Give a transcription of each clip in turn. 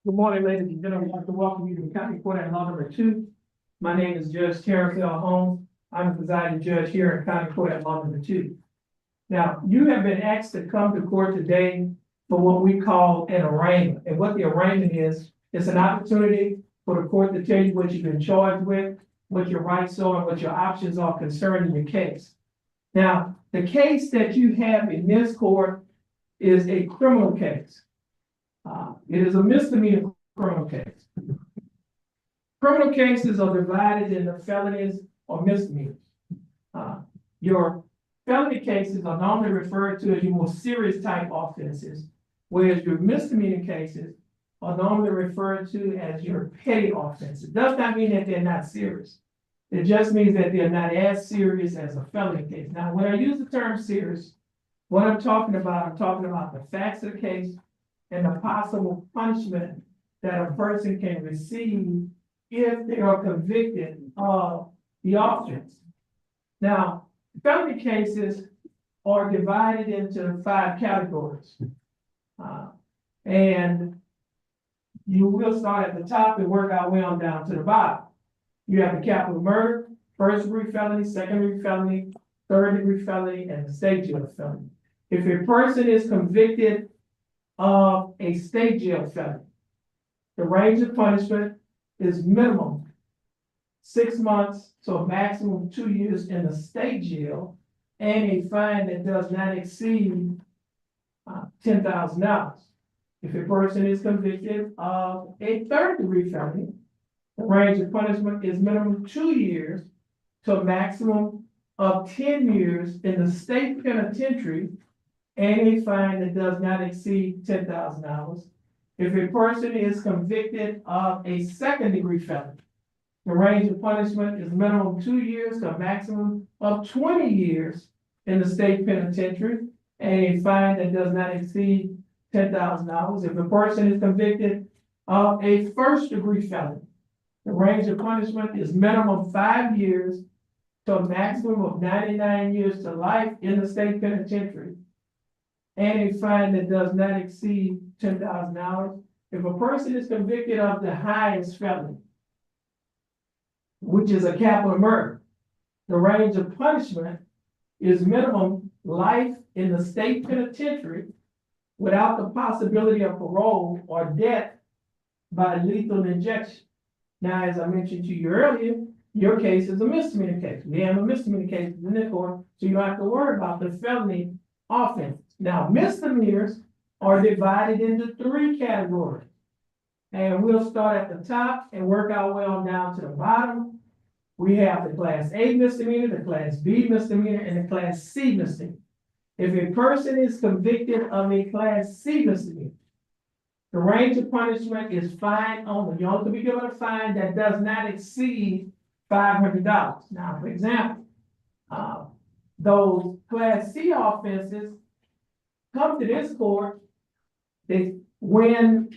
Good morning, ladies and gentlemen. I'd like to welcome you to the County Court at Law number 2. My name is Judge Terrence Holmes. I'm the presiding judge here at County Court at Law number 2. Now, you have been asked to come to court today for what we call an arraignment. And what the arraignment is, it's an opportunity for the court to tell you what you've been charged with, what your rights are, and what your options are concerning your case. Now, the case that you have in this court is a criminal case. It is a misdemeanor criminal case. Criminal cases are divided into felonies or misdemeanors. Your felony cases are normally referred to as your more serious type offenses, whereas your misdemeanor cases are normally referred to as your petty offenses. It does not mean that they're not serious. It just means that they're not as serious as a felony case. Now, when I use the term serious, what I'm talking about the facts of the case and the possible punishment that a person can receive if they are convicted of the offense. Now, felony cases are divided into 5 categories. And you will start at the top and work our way on down to the bottom. You have the capital murder, first-degree felony, second-degree felony, third-degree felony, and the state jail felony. If a person is convicted of a state jail felony, the range of punishment is minimum 6 months to a maximum 2 years in the state jail and a fine that does not exceed $10,000. If a person is convicted of a third-degree felony, the range of punishment is minimum 2 years to a maximum of 10 years in the state penitentiary and a fine that does not exceed $10,000. If a person is convicted of a second-degree felony, the range of punishment is minimum 2 years to a maximum of 20 years in the state penitentiary and a fine that does not exceed $10,000. If a person is convicted of a first-degree felony, the range of punishment is minimum 5 years to a maximum of 99 years to life in the state penitentiary and a fine that does not exceed $10,000. If a person is convicted of the highest felony, which is a capital murder, the range of punishment is minimum life in the state penitentiary without the possibility of parole or death by lethal injection. Now, as I mentioned to you earlier, your case is a misdemeanor case. We have a misdemeanor case in the court, so you don't have to worry about the felony offense. Now, misdemeanors are divided into 3 categories. And we'll start at the top and work our way on down to the bottom. We have the Class A misdemeanor, the Class B misdemeanor, and the Class C misdemeanor. If a person is convicted of a Class C misdemeanor, the range of punishment is fine only. You only be given a fine that does not exceed $500. Now, for example, those Class C offenses come to this court when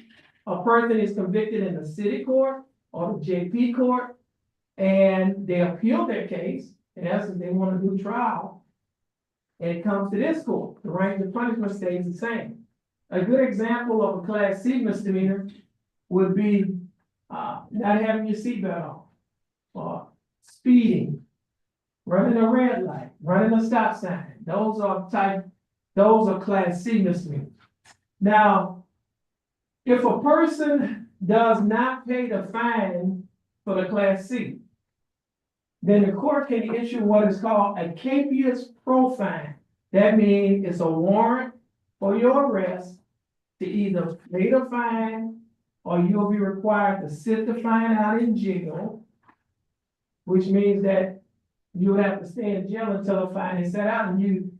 a person is convicted in the city court or the JP court and they appeal their case. In essence, they want to do trial, and it comes to this court. The range of punishment stays the same. A good example of a Class C misdemeanor would be not having your seatbelt on, or speeding, running a red light, running a stop sign. Those are Class C misdemeanors. Now, if a person does not pay the fine for the Class C, then the court can issue what is called a capias pro fine. That means it's a warrant for your arrest to either pay the fine or you'll be required to sit the fine out in jail, which means that you'll have to stay in jail until the fine is set out, and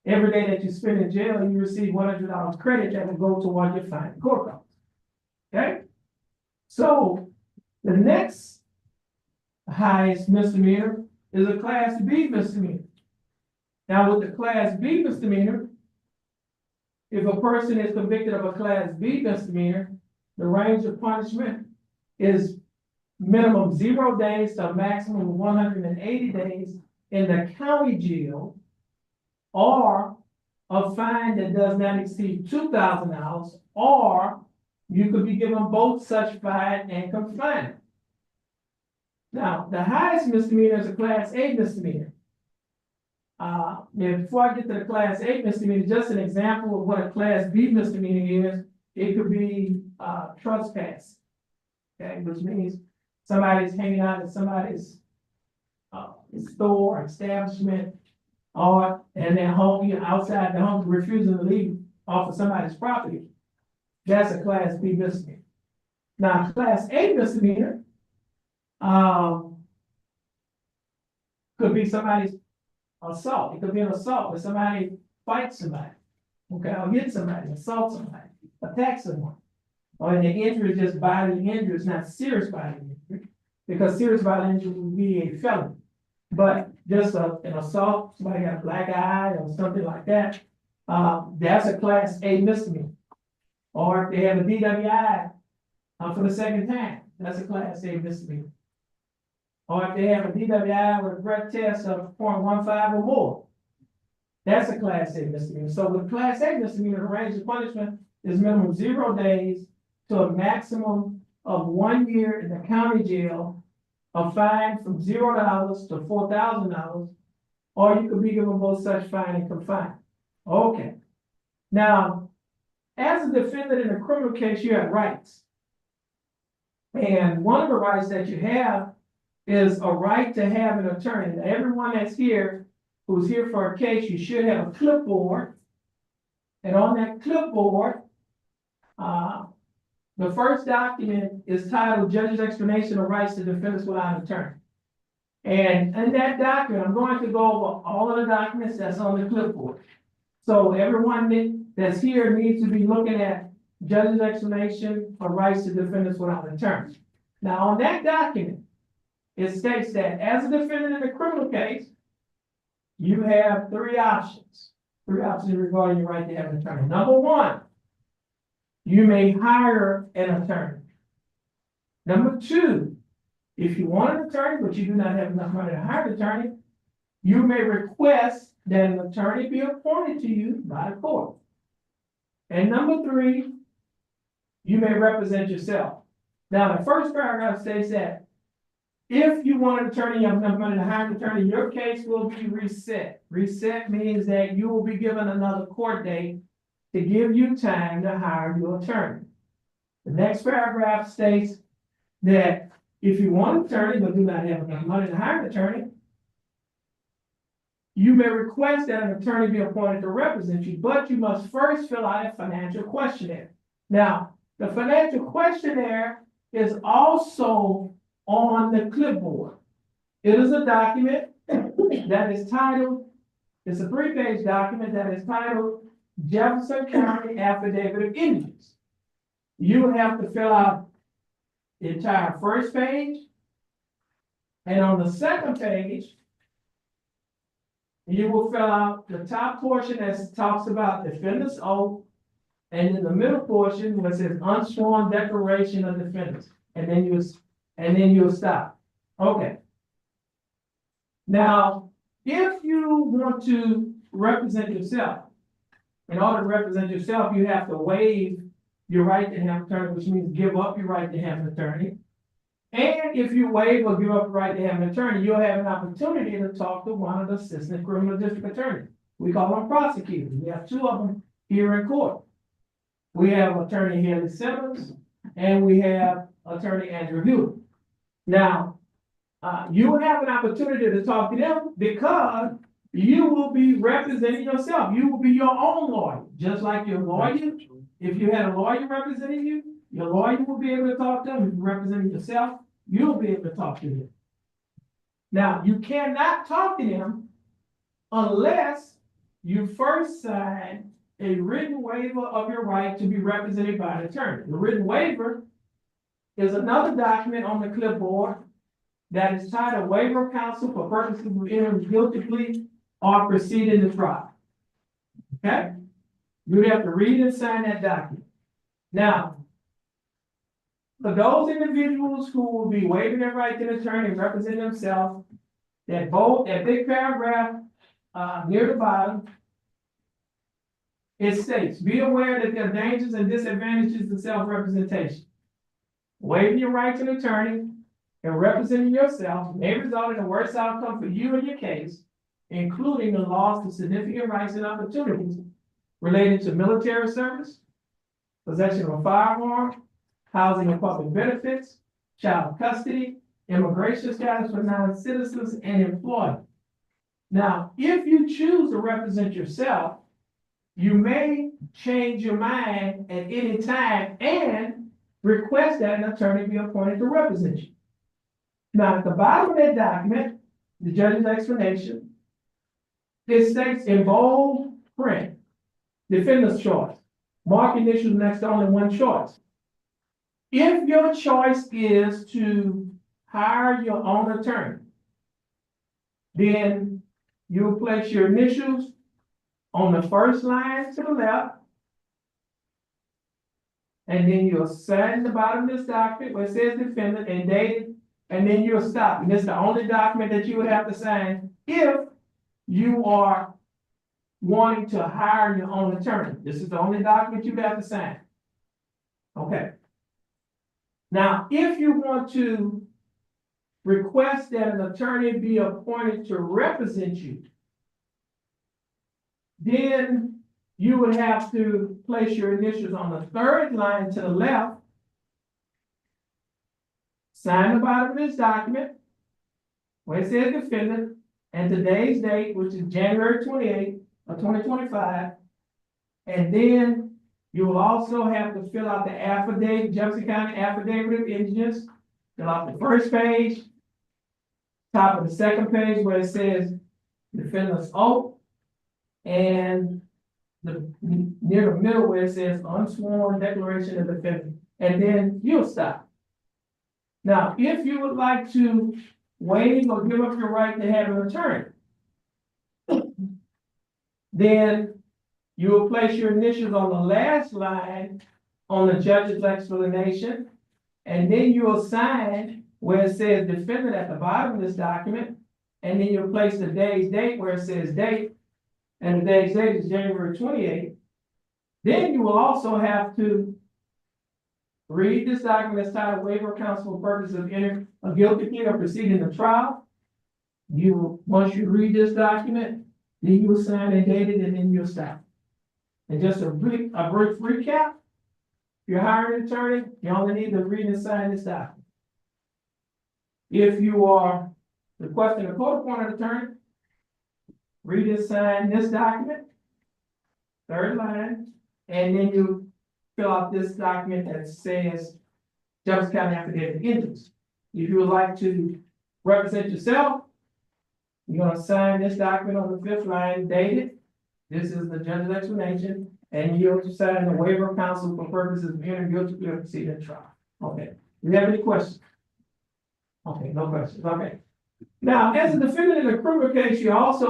every day that you spend in jail, you receive $100 credit that will go toward your fine and court costs. Okay? So the next highest misdemeanor is a Class B misdemeanor. Now, with the Class B misdemeanor, if a person is convicted of a Class B misdemeanor, the range of punishment is minimum 0 days to a maximum of 180 days in the county jail, or a fine that does not exceed $2,000, or you could be given both such fine and confinement. Now, the highest misdemeanor is a class A misdemeanor. Before I get to the class A misdemeanor, just an example of what a class B misdemeanor is, it could be, trespass. Okay, which means somebody's hanging out in somebody's, store, establishment, or, and they're home, outside the home, refusing to leave off of somebody's property. That's a class B misdemeanor. Now, class A misdemeanor, could be somebody's assault. It could be an assault where somebody fights somebody, okay, or hits somebody, assaults somebody, attacks someone. Or the injury is just bodily injury, it's not serious bodily injury, because serious bodily injury would be a felony. But just an assault, somebody got a black eye or something like that, that's a class A misdemeanor. Or if they have a DWI for the second time, that's a class A misdemeanor. Or if they have a DWI with a breath test of 0.15 or more, that's a class A misdemeanor. So with class A misdemeanor, the range of punishment is minimum 0 days to a maximum of 1 year in the county jail, a fine from $0 to $4,000, or you could be given both such fine and confinement. Okay. Now, as a defendant in a criminal case, you have rights. And one of the rights that you have is a right to have an attorney. Now, everyone that's here, who's here for a case, you should have a clipboard. And on that clipboard, the first document is titled Judge's Explanation of Rights to Defendants Without an Attorney. And in that document, I'm going to go over all of the documents that's on the clipboard. So everyone that's here needs to be looking at Judge's Explanation of Rights to Defendants Without an Attorney. Now, on that document, it states that as a defendant in a criminal case, you have three options regarding your right to have an attorney. Number one, you may hire an attorney. Number two, if you want an attorney, but you do not have enough money to hire an attorney, you may request that an attorney be appointed to you by the court. And number three, you may represent yourself. Now, the first paragraph states that if you want an attorney, you have enough money to hire an attorney, your case will be reset. Reset means that you will be given another court date to give you time to hire your attorney. The next paragraph states that if you want an attorney but do not have enough money to hire an attorney, you may request that an attorney be appointed to represent you, but you must first fill out a financial questionnaire. Now, the financial questionnaire is also on the clipboard. It is a document that is titled, it's a 3-page document that is titled Jefferson County Affidavit of Injuries. You have to fill out the entire first page. And on the second page, you will fill out the top portion that talks about defendant's oath, and in the middle portion which says unsworn declaration of defendants. And then you'll stop. Okay. Now, if you want to represent yourself, in order to represent yourself, you have to waive your right to have an attorney, which means give up your right to have an attorney. And if you waive or give up the right to have an attorney, you'll have an opportunity to talk to one of the assistant criminal district attorneys. We call them prosecutors. We have 2 of them here in court. We have Attorney Haley Simmons and we have Attorney Andrew Hewitt. Now, you will have an opportunity to talk to them because you will be representing yourself. You will be your own lawyer, just like your lawyer. If you had a lawyer representing you, your lawyer will be able to talk to them. If you're representing yourself, you'll be able to talk to them. Now, you cannot talk to them unless you first sign a written waiver of your right to be represented by an attorney. The written waiver is another document on the clipboard that is titled Waiver of Counsel for purposes of entering guilty plea or proceeding to trial. Okay? You have to read and sign that document. Now, for those individuals who will be waiving their right to an attorney and represent themselves, that big paragraph near the bottom It states, be aware that there are dangers and disadvantages to self-representation. Waiving your right to an attorney and representing yourself may result in a worse outcome for you and your case, including the loss of significant rights and opportunities related to military service, possession of a firearm, housing and public benefits, child custody, immigration status for non-citizens, and employment. Now, if you choose to represent yourself, you may change your mind at any time and request that an attorney be appointed to represent you. Now, at the bottom of that document, the judge's explanation, it states in bold print, defendant's choice. Mark initials next to only one choice. If your choice is to hire your own attorney, then you'll place your initials on the first line to the left, and then you'll sign the bottom of this document where it says defendant and date it, and then you'll stop. And it's the only document that you would have to sign if you are wanting to hire your own attorney. This is the only document you have to sign. Okay. Now, if you want to request that an attorney be appointed to represent you, then you would have to place your initials on the third line to the left, sign the bottom of this document where it says defendant and today's date, which is January 28th of 2025. And then you will also have to fill out the affidavit, Jefferson County Affidavit of Indigence. Fill out the first page, top of the second page where it says defendant's oath, and near the middle where it says unsworn declaration of defendant, and then you'll stop. Now, if you would like to waive or give up your right to have an attorney, then you will place your initials on the last line on the judge's explanation, and then you will sign where it says defendant at the bottom of this document, and then you'll place the day's date where it says date, and the day's date is January 28th. Then you will also have to read this document that's titled Waiver of Counsel for purposes of entering a guilty plea or proceeding to trial. Once you read this document, then you will sign and date it, and then you'll stop. And just a brief recap, if you're hiring an attorney, you only need to read and sign this document. If you are requesting a court-appointed attorney, read and sign this document, third line, and then you fill out this document that says Jefferson County Affidavit of Indigence. If you would like to represent yourself, you're going to sign this document on the fifth line, dated. This is the judge's explanation, and you'll sign the waiver of counsel for purposes of entering guilty plea or proceeding to trial. Okay. Do you have any questions? Okay, no questions. Okay. Now, as a defendant in a criminal case, you have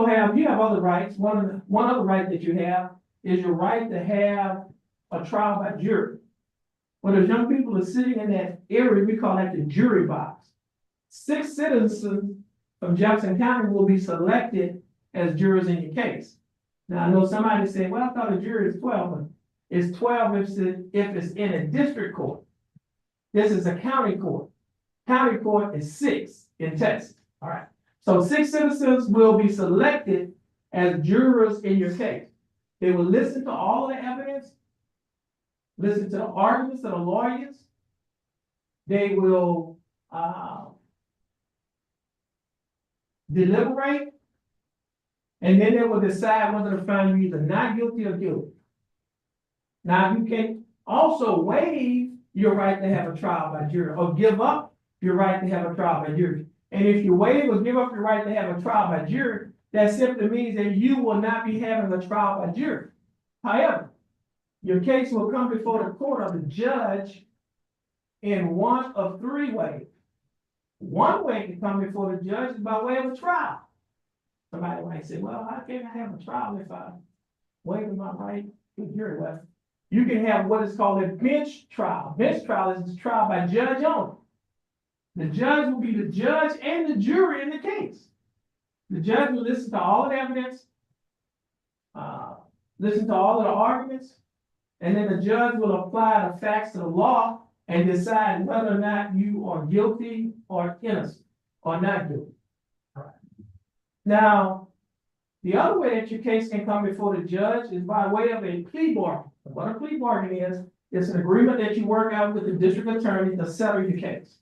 other rights. One other right that you have is your right to have a trial by jury. When those young people are sitting in that area, we call that the jury box. 6 citizens from Jefferson County will be selected as jurors in your case. Now, I know somebody said, well, I thought a jury is 12, but it's 12 if it's in a district court. This is a county court. County court is 6 in Texas. All right. So 6 citizens will be selected as jurors in your case. They will listen to all of the evidence, listen to the arguments of the lawyers. They will deliberate, and then they will decide whether to find you either not guilty or guilty. Now, you can also waive your right to have a trial by jury or give up your right to have a trial by jury. And if you waive or give up your right to have a trial by jury, that simply means that you will not be having a trial by jury. However, your case will come before the court of the judge in one of 3 ways. One way to come before the judge is by way of a trial. Somebody might say, well, how can I have a trial if I waive my right to jury? Well, you can have what is called a bench trial. Bench trial is a trial by judge only. The judge will be the judge and the jury in the case. The judge will listen to all of the evidence, listen to all of the arguments, and then the judge will apply the facts to the law and decide whether or not you are guilty or innocent or not guilty. Now, the other way that your case can come before the judge is by way of a plea bargain. What a plea bargain is, it's an agreement that you work out with the district attorney to settle your case.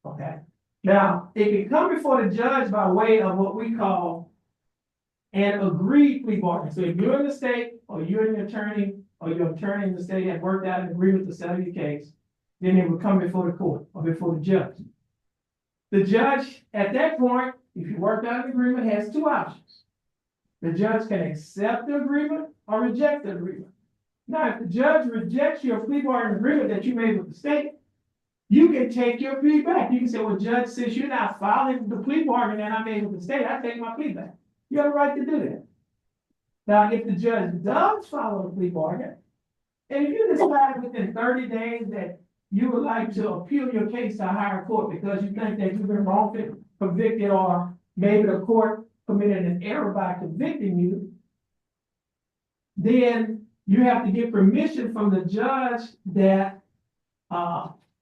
Okay? Now, it can come before the judge by way of what we call an agreed plea bargain. So if you're in the state, or you're an attorney, or your attorney in the state have worked out an agreement to settle your case, then it will come before the court or before the judge. The judge, at that point, if you worked out an agreement, has two options. The judge can accept the agreement or reject the agreement. Now, if the judge rejects your plea bargain agreement that you made with the state, you can take your plea back. You can say, well, judge, since you're not following the plea bargain that I made with the state, I take my plea back. You have a right to do that. Now, if the judge does follow the plea bargain, and if you decide within 30 days that you would like to appeal your case to a higher court because you think that you've been wrongfully convicted, or maybe the court committed an error by convicting you, then you have to get permission from the judge that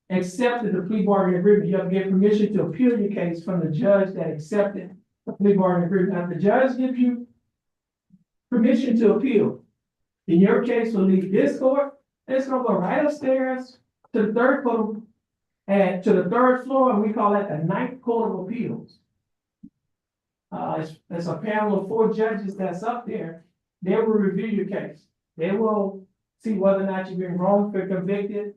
accepted the plea bargain agreement. You have to get permission to appeal your case from the judge that accepted the plea bargain agreement. Now, if the judge gives you permission to appeal, then your case will leave this court, and it's gonna go right upstairs to the third court, and to the third floor, and we call that the Ninth Court of Appeals. It's a panel of 4 judges that's up there. They will review your case. They will see whether or not you've been wrongfully convicted,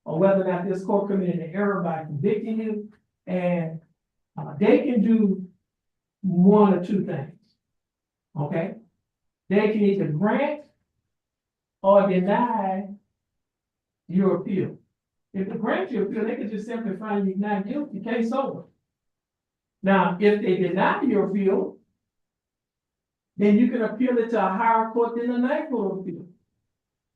or whether or not this court committed an error by convicting you. And they can do one or two things. Okay? They can either grant or deny your appeal. If they grant your appeal, they can just simply find you not guilty, case over. Now, if they deny your appeal, then you can appeal it to a higher court than the Ninth Court of Appeal.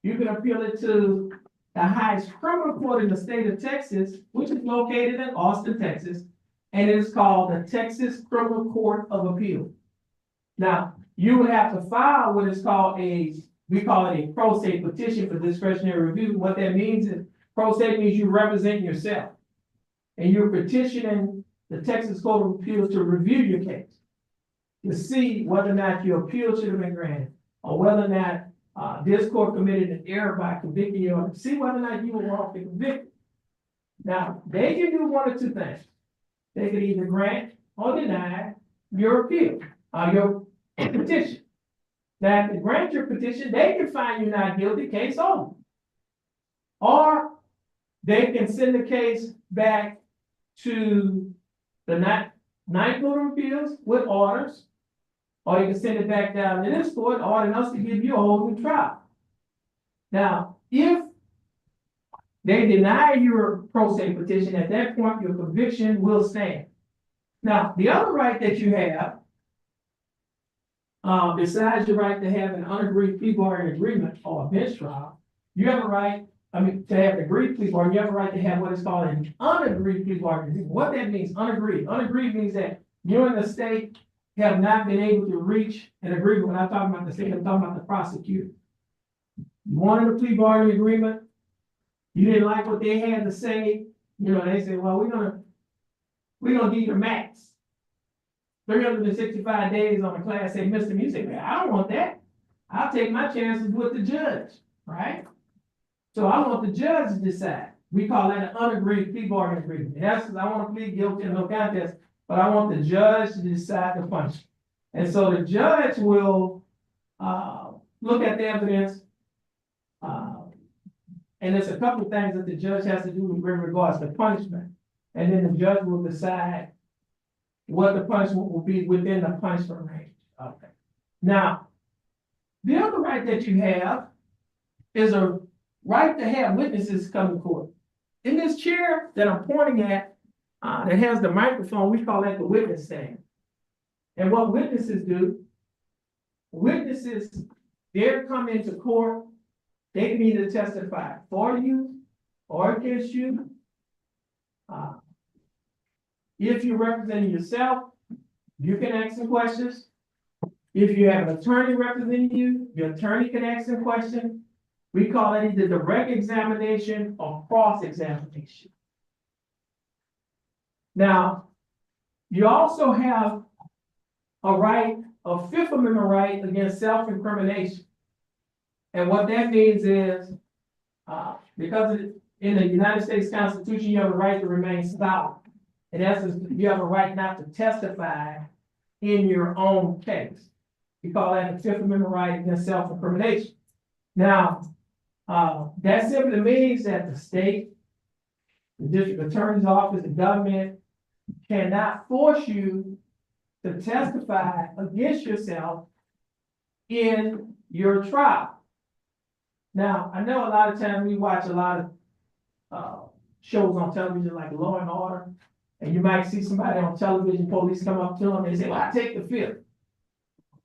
You can appeal it to the highest criminal court in the state of Texas, which is located in Austin, Texas, and it is called the Texas Criminal Court of Appeal. Now, you would have to file what is called we call it a pro se petition for discretionary review. What that means is, pro se means you represent yourself, and you're petitioning the Texas Court of Appeals to review your case, to see whether or not your appeal should have been granted, or whether or not this court committed an error by convicting you, or to see whether or not you were wrongfully convicted. Now, they can do one or two things. They can either grant or deny your appeal, your petition. Now, if they grant your petition, they can find you not guilty, case over. Or they can send the case back to the Ninth Court of Appeals with orders, or you can send it back down to this court, ordering us to give you a whole new trial. Now, if they deny your pro se petition, at that point, your conviction will stand. Now, the other right that you have, besides your right to have an unagreed plea bargain agreement or a bench trial, you have a right, to have an agreed plea bargain, you have a right to have what is called an unagreed plea bargain agreement. What that means, unagreed. Unagreed means that you and the state have not been able to reach an agreement. When I'm talking about the state, I'm talking about the prosecutor. You wanted a plea bargain agreement, you didn't like what they had to say, they say, well, we're gonna give you the max. 365 days on a class A misdemeanor. You say, man, I don't want that. I'll take my chances with the judge, right? So I want the judge to decide. We call that an unagreed plea bargain agreement. In essence, I want to plead guilty in no contest, but I want the judge to decide the punishment. And so the judge will look at the evidence, and there's a couple of things that the judge has to do in regards to punishment. And then the judge will decide what the punishment will be within the punishment range. Okay. Now, the other right that you have is a right to have witnesses come to court. In this chair that I'm pointing at, that has the microphone, we call that the witness stand. And what witnesses do, they're come into court, they can either testify for you or against you. If you're representing yourself, you can ask some questions. If you have an attorney representing you, your attorney can ask a question. We call it either direct examination or cross-examination. Now, you also have a right, a Fifth Amendment right against self-incrimination. And what that means is, because in the United States Constitution, you have a right to remain silent. In essence, you have a right not to testify in your own case. We call that the Fifth Amendment right against self-incrimination. Now, that simply means that the state, the district attorney's office, the government cannot force you to testify against yourself in your trial. Now, I know a lot of times we watch a lot of shows on television like Law and Order, and you might see somebody on television, police come up to them, and they say, well, I take the fifth.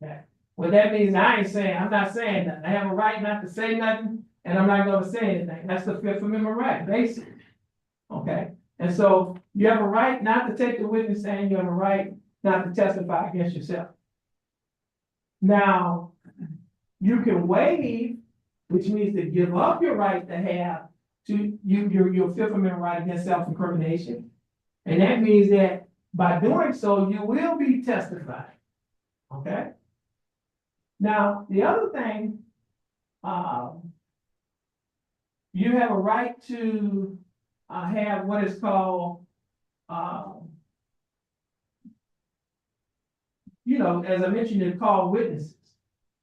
Okay. Well, that means I'm not saying that. I have a right not to say nothing, and I'm not gonna say anything. That's the Fifth Amendment right, basically. Okay, and so you have a right not to take the witness stand, you have a right not to testify against yourself. Now, you can waive, which means to give up your right to have your Fifth Amendment right against self-incrimination. And that means that by doing so, you will be testifying. Okay? Now, the other thing, you have a right to have what is called, as I mentioned, to call witnesses.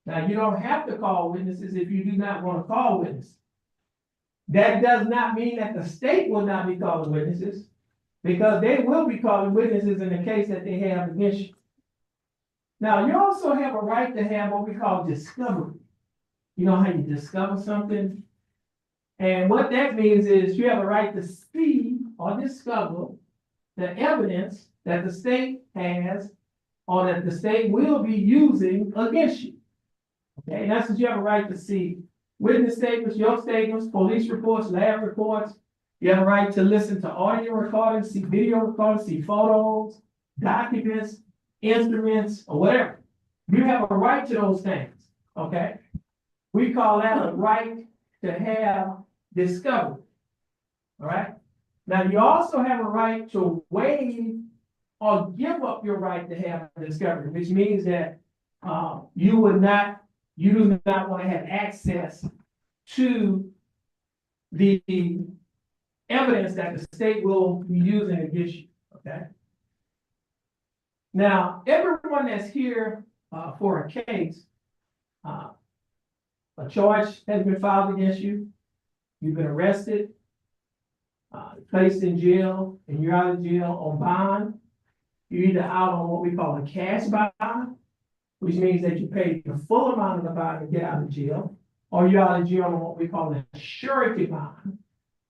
Now, you don't have to call witnesses if you do not want to call witnesses. That does not mean that the state will not be calling witnesses, because they will be calling witnesses in the case that they have against you. Now, you also have a right to have what we call discovery. You know how you discover something? And what that means is you have a right to see or discover the evidence that the state has or that the state will be using against you. Okay, and that's what you have a right to see. Witness statements, your statements, police reports, lab reports. You have a right to listen to audio recordings, see video recordings, see photos, documents, instruments, or whatever. You have a right to those things, okay? We call that a right to have discovery, all right? Now, you also have a right to waive or give up your right to have discovery, which means that you do not want to have access to the evidence that the state will be using against you, okay? Now, everyone that's here for a case, a charge has been filed against you, you've been arrested, placed in jail, and you're out of jail on bond. You're either out on what we call a cash bond, which means that you pay the full amount of the bond to get out of jail, or you're out of jail on what we call a surety bond,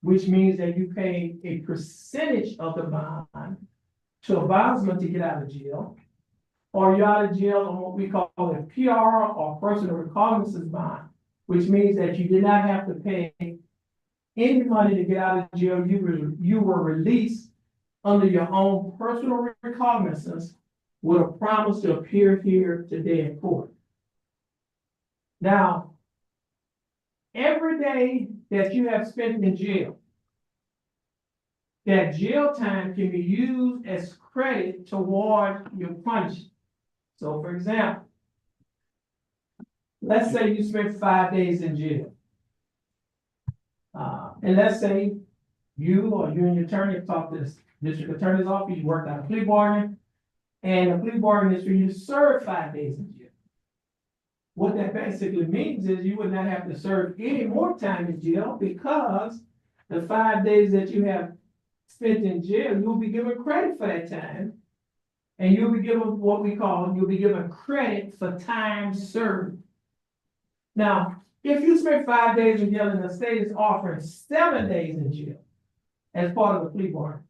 which means that you pay a percentage of the bond to a bondsman to get out of jail, or you're out of jail on what we call a PR or personal recognizance bond, which means that you did not have to pay any money to get out of jail. You were released under your own personal recognizance with a promise to appear here today in court. Now, every day that you have spent in jail, that jail time can be used as credit toward your punishment. So, for example, let's say you spent 5 days in jail. And let's say you and your attorney have talked to the district attorney's office, you worked out a plea bargain, and the plea bargain is for you to serve 5 days in jail. What that basically means is you would not have to serve any more time in jail, because the 5 days that you have spent in jail, you'll be given credit for that time. And you'll be given credit for time served. Now, if you spend 5 days in jail and the state is offering 7 days in jail as part of the plea bargain,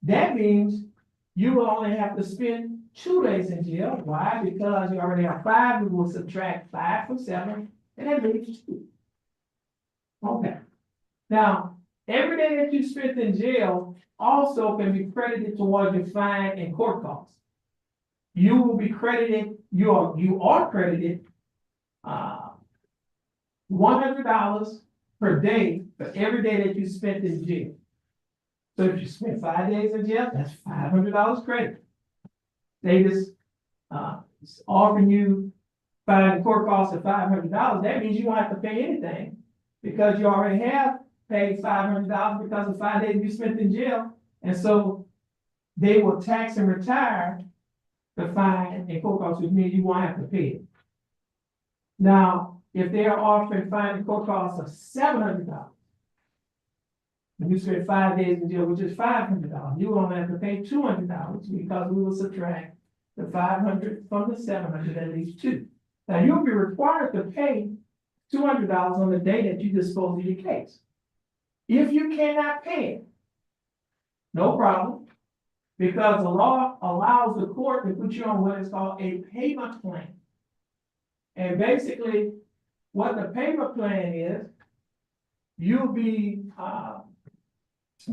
that means you will only have to spend 2 days in jail. Why? Because you already have 5, we will subtract 5 from 7, and that leaves 2. Okay. Now, every day that you spent in jail also can be credited towards your fine and court costs. you will be credited, you are credited, $100 per day for every day that you spent in jail. So if you spent 5 days in jail, that's $500 credit. They just, offering you fine and court costs of $500, that means you won't have to pay anything because you already have paid $500 because of 5 days you spent in jail. And so they will tax and retire the fine and court costs, which means you won't have to pay it. Now, if they are offering fine and court costs of $700, and you spend 5 days in jail, which is $500, you won't have to pay $200 because we will subtract the 500 from the 700, that leaves 2. Now, you'll be required to pay $200 on the day that you dispose of your case. If you cannot pay it, no problem, because the law allows the court to put you on what is called a payment plan. And basically, what the payment plan is, you'll be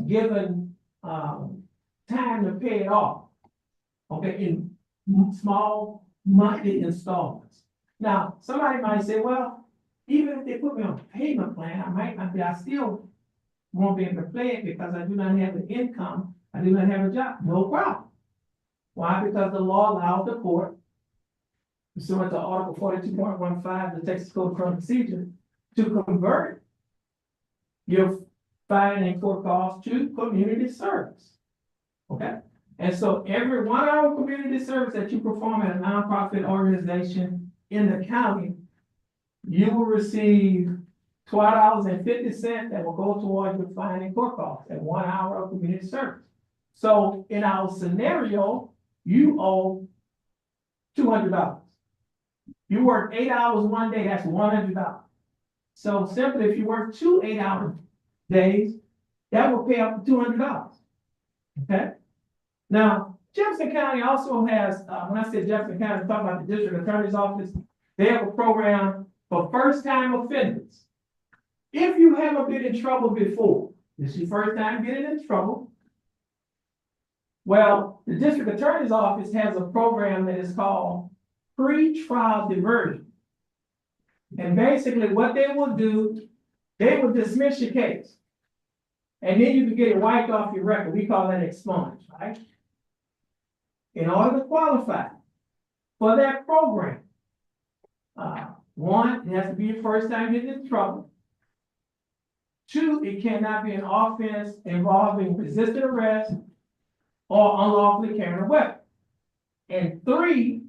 given time to pay it off, okay, in small monthly installments. Now, somebody might say, well, even if they put me on a payment plan, I still won't be able to pay it because I do not have the income, I do not have a job. No problem. Why? Because the law allows the court, pursuant to Article 42.15 of the Texas Code of Criminal Procedure, to convert your fine and court costs to community service. Okay? And so every 1 hour community service that you perform at a nonprofit organization in the county, you will receive $12.50 that will go towards your fine and court costs at 1 hour of community service. So in our scenario, you owe $200. You work 8 hours one day, that's $100. So simply, if you work 2 8-hour days, that will pay up to $200. Okay? Now, Jefferson County also has, when I said Jefferson County, I'm talking about the district attorney's office. They have a program for first-time offenders. If you haven't been in trouble before, this is your first time getting in trouble, well, the district attorney's office has a program that is called pre-trial diversion. And basically what they will do, they will dismiss your case. And then you can get it wiped off your record. We call that expunge, right? In order to qualify for that program, one, it has to be your first time getting in trouble. 2, it cannot be an offense involving resisting arrest or unlawfully carrying a weapon. And 3,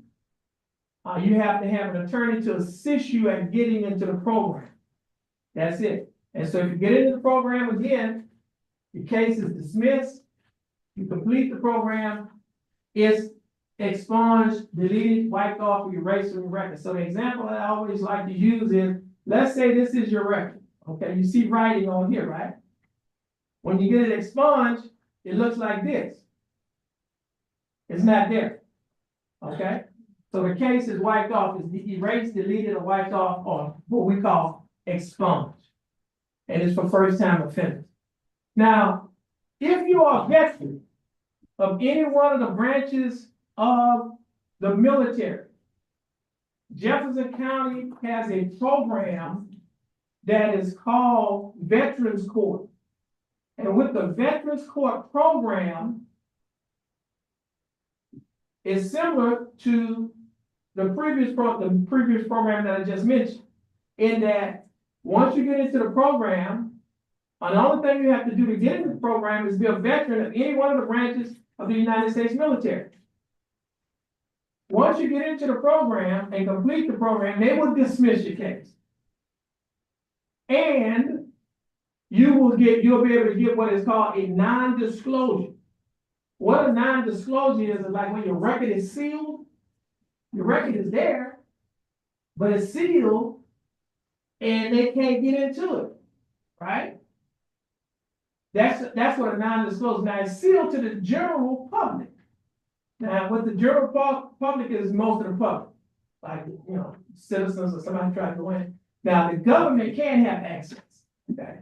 you have to have an attorney to assist you at getting into the program. That's it. And so if you get into the program again, your case is dismissed, you complete the program, it's expunged, deleted, wiped off, erased from your record. So the example that I always like to use is, let's say this is your record. Okay, you see writing on here, right? When you get it expunged, it looks like this. It's not there. Okay? So the case is wiped off, it's erased, deleted, or wiped off, or what we call expunged. And it's for first-time offenders. Now, if you are a veteran of any one of the branches of the military, Jefferson County has a program that is called Veterans Court. And with the Veterans Court program, it's similar to the previous program that I just mentioned, in that once you get into the program, the only thing you have to do to get into the program is be a veteran of any one of the branches of the United States military. Once you get into the program and complete the program, they will dismiss your case. And you'll be able to get what is called a non-disclosure. What a non-disclosure is like when your record is sealed, your record is there, but it's sealed and they can't get into it, right? That's what a non-disclosure. Now it's sealed to the general public. Now what the general public is most of the public, like citizens or somebody trying to win. Now the government can have access, okay,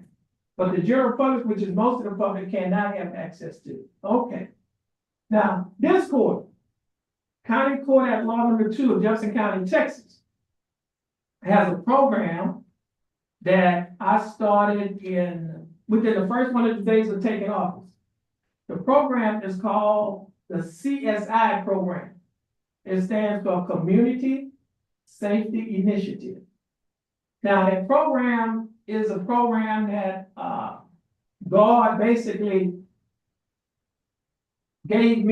but the general public, which is most of the public, cannot have access to. Okay. Now this court County Court at Law Number 2 of Jefferson County, Texas, has a program that I started within the first 100 days of taking office. The program is called the CSI program. It stands for Community Safety Initiative. Now, that program is a program that God basically gave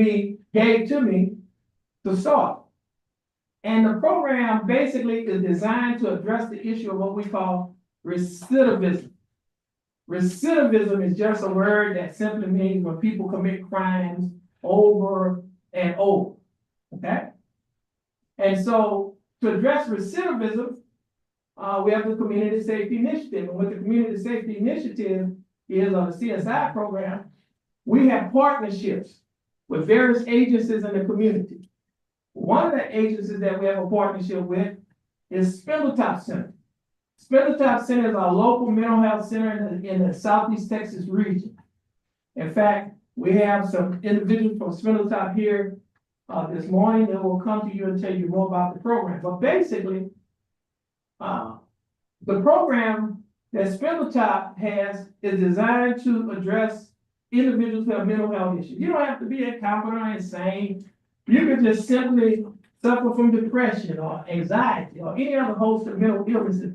to me to start. And the program basically is designed to address the issue of what we call recidivism. Recidivism is just a word that simply means when people commit crimes over and over, okay? And so to address recidivism, we have the Community Safety Initiative. And what the Community Safety Initiative is on the CSI program, we have partnerships with various agencies in the community. One of the agencies that we have a partnership with is Spindletop Center. Spindletop Center is our local mental health center in the Southeast Texas region. In fact, we have some individuals from Spindletop here this morning that will come to you and tell you more about the program. But basically, the program that Spindletop has is designed to address individuals who have mental health issues. You don't have to be incompetent or insane. You can just simply suffer from depression or anxiety or any other host of mental illnesses.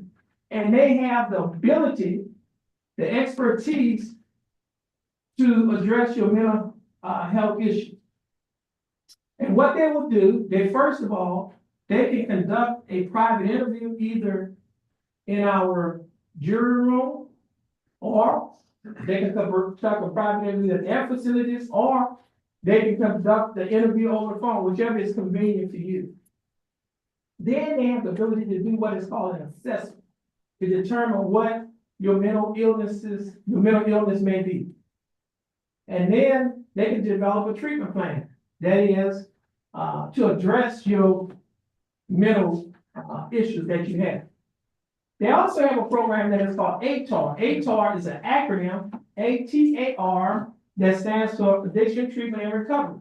And they have the ability, the expertise to address your mental health issues. And what they will do, first of all, they can conduct a private interview either in our jury room, or they can conduct a private interview at their facilities, or they can conduct the interview over the phone, whichever is convenient for you. Then they have the ability to do what is called an assessment to determine what your mental illness may be. And then they can develop a treatment plan that is to address your mental issues that you have. They also have a program that is called ATAR. ATAR is an acronym, ATAR, that stands for Addiction Treatment and Recovery.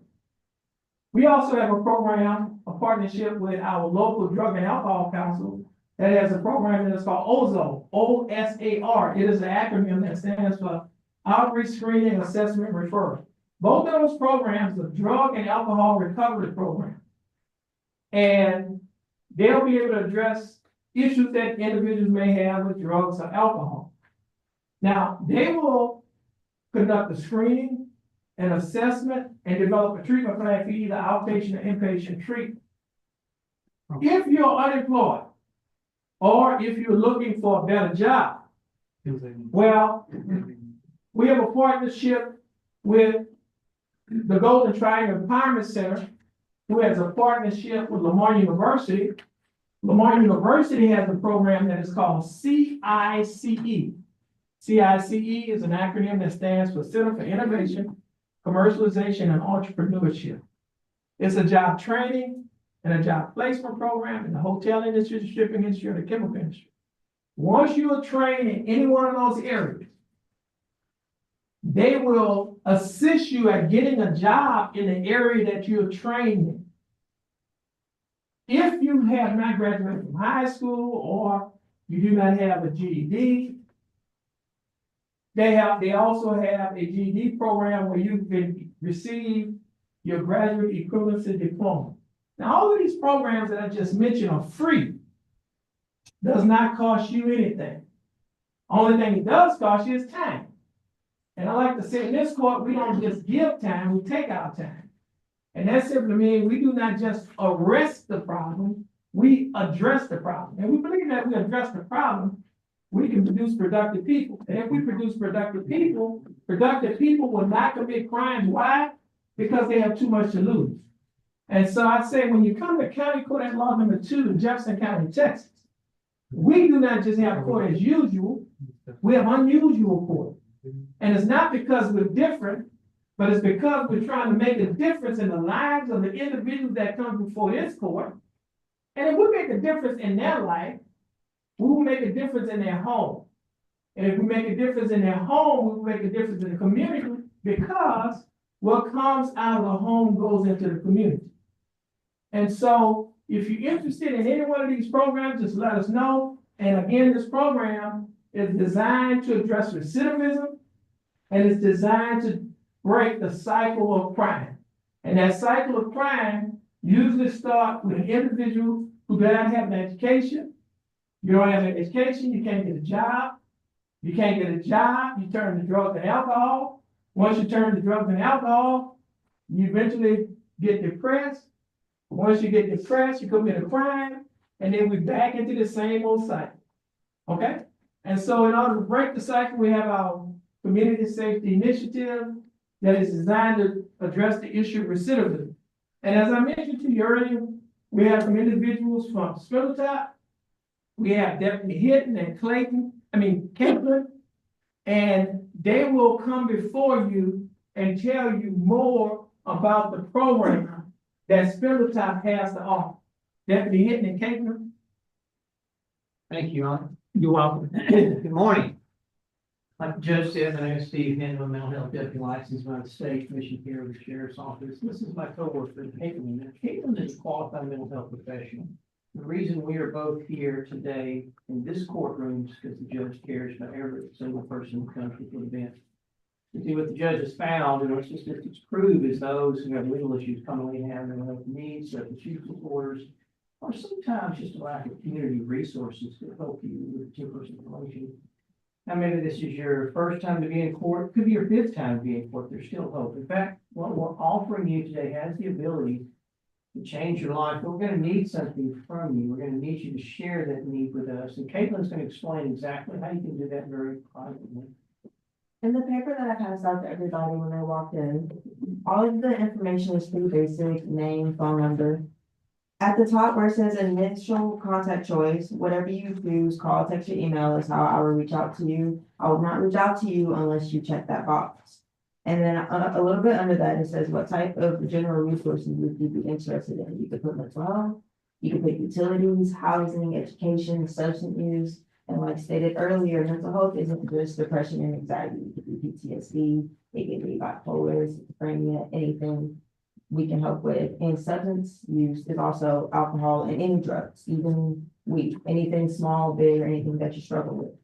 We also have a program, a partnership with our local Drug and Alcohol Council that has a program that is called OSAR, OSAR. It is an acronym that stands for Outreach, Screening, Assessment, Referral. Both of those programs are drug and alcohol recovery programs. And they'll be able to address issues that individuals may have with drugs or alcohol. Now, they will conduct a screening, an assessment, and develop a treatment plan for either outpatient or inpatient treatment. If you're unemployed, or if you're looking for a better job, well, we have a partnership with the Golden Triangle Empowerment Center, who has a partnership with Lamar University. Lamar University has a program that is called CICE. CICE is an acronym that stands for Center for Innovation, Commercialization, and Entrepreneurship. It's a job training and a job placement program in the hotel industry, the shipping industry, or the chemical industry. Once you are trained in any one of those areas, they will assist you at getting a job in the area that you're trained in. If you have not graduated from high school or you do not have a GED, they also have a GED program where you can receive your graduate equivalency diploma. Now, all of these programs that I just mentioned are free. Does not cost you anything. Only thing it does cost you is time. And I like to say in this court, we don't just give time, we take our time. And that simply means we do not just arrest the problem, we address the problem. And we believe that we address the problem, we can produce productive people. And if we produce productive people will not commit crimes. Why? Because they have too much to lose. And so I say, when you come to County Court at Law Number 2 in Jefferson County, Texas, we do not just have court as usual, we have unusual court. And it's not because we're different, but it's because we're trying to make a difference in the lives of the individuals that come before this court. And if we make a difference in their life, we will make a difference in their home. And if we make a difference in their home, we will make a difference in the community, because what comes out of the home goes into the community. And so if you're interested in any one of these programs, just let us know. And again, this program is designed to address recidivism, and it's designed to break the cycle of crime. And that cycle of crime usually starts with an individual who does not have an education. You don't have an education, you can't get a job. You can't get a job, you turn to drugs and alcohol. Once you turn to drugs and alcohol, you eventually get depressed. Once you get depressed, you commit a crime, and then we're back into the same old cycle. Okay? And so in order to break the cycle, we have our community safety initiative that is designed to address the issue of recidivism. And as I mentioned to you earlier, we have some individuals from Spindletop. We have Deputy Hinton and Caitlin, and they will come before you and tell you more about the program that Spindletop has to offer. Deputy Hinton and Caitlin. Thank you, Ron. You're welcome. Good morning. Like the judge said, my name is Steve Hinton, mental health deputy licensed by the state commission here with the sheriff's office. This is my coworker, Caitlin. Now, Caitlin is a qualified mental health professional. The reason we are both here today in this courtroom is because the judge cares about every single person who comes to the event. To see what the judge has found, and it's just as it's proved, is those who have legal issues commonly have mental health needs, such as use disorders, or sometimes just a lack of community resources to help you with a particular situation. Now, maybe this is your first time to be in court, could be your fifth time to be in court, there's still hope. In fact, what we're offering you today has the ability to change your life. But we're gonna need something from you. We're gonna need you to share that need with us. And Caitlin's gonna explain exactly how you can do that very privately. In the paper that I passed out to everybody when I walked in, all of the information is pretty basic: name, phone number. At the top where it says initial contact choice, whatever you choose, call, text, or email is how I will reach out to you. I will not reach out to you unless you check that box. And then a little bit under that, it says what type of general resources would you be interested in? You could put mental health, you could put utilities, housing, education, substance use. And like stated earlier, mental health isn't just depression and anxiety. It could be PTSD, it could be bipolar, schizophrenia, anything we can help with. And substance use is also alcohol and any drugs, even weed, anything small, big, or anything that you struggle with.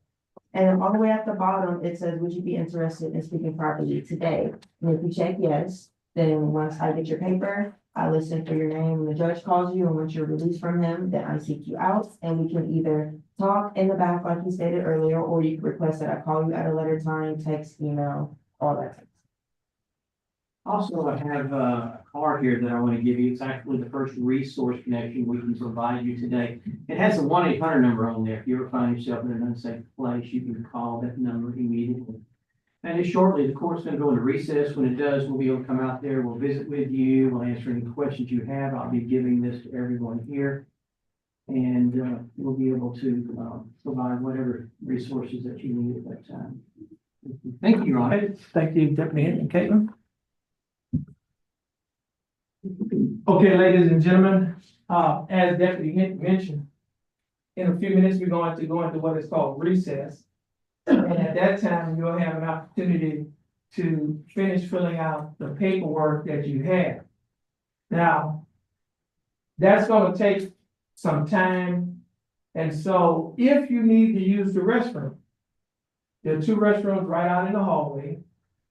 And all the way at the bottom, it says, would you be interested in speaking privately today? And if you check yes, then once I get your paper, I listen for your name when the judge calls you, and once you're released from him, then I seek you out, and we can either talk in the back like you stated earlier, or you can request that I call you at a later time, text, email, all that. Also, I have a card here that I want to give you. It's actually the first resource connection we can provide you today. It has a 1-800 number on there. If you ever find yourself in an unsafe place, you can call that number immediately. And shortly, the court's going to go into recess. When it does, we'll be able to come out there. We'll visit with you. We'll answer any questions you have. I'll be giving this to everyone here. And we'll be able to provide whatever resources that you need at that time. Thank you, Ron. Thank you, Deputy Hinton and Caitlin. Okay, ladies and gentlemen, as Deputy Hinton mentioned, in a few minutes, we're going to go into what is called recess. And at that time, you'll have an opportunity to finish filling out the paperwork that you have. Now, that's going to take some time. And so if you need to use the restroom, there are two restrooms right out in the hallway.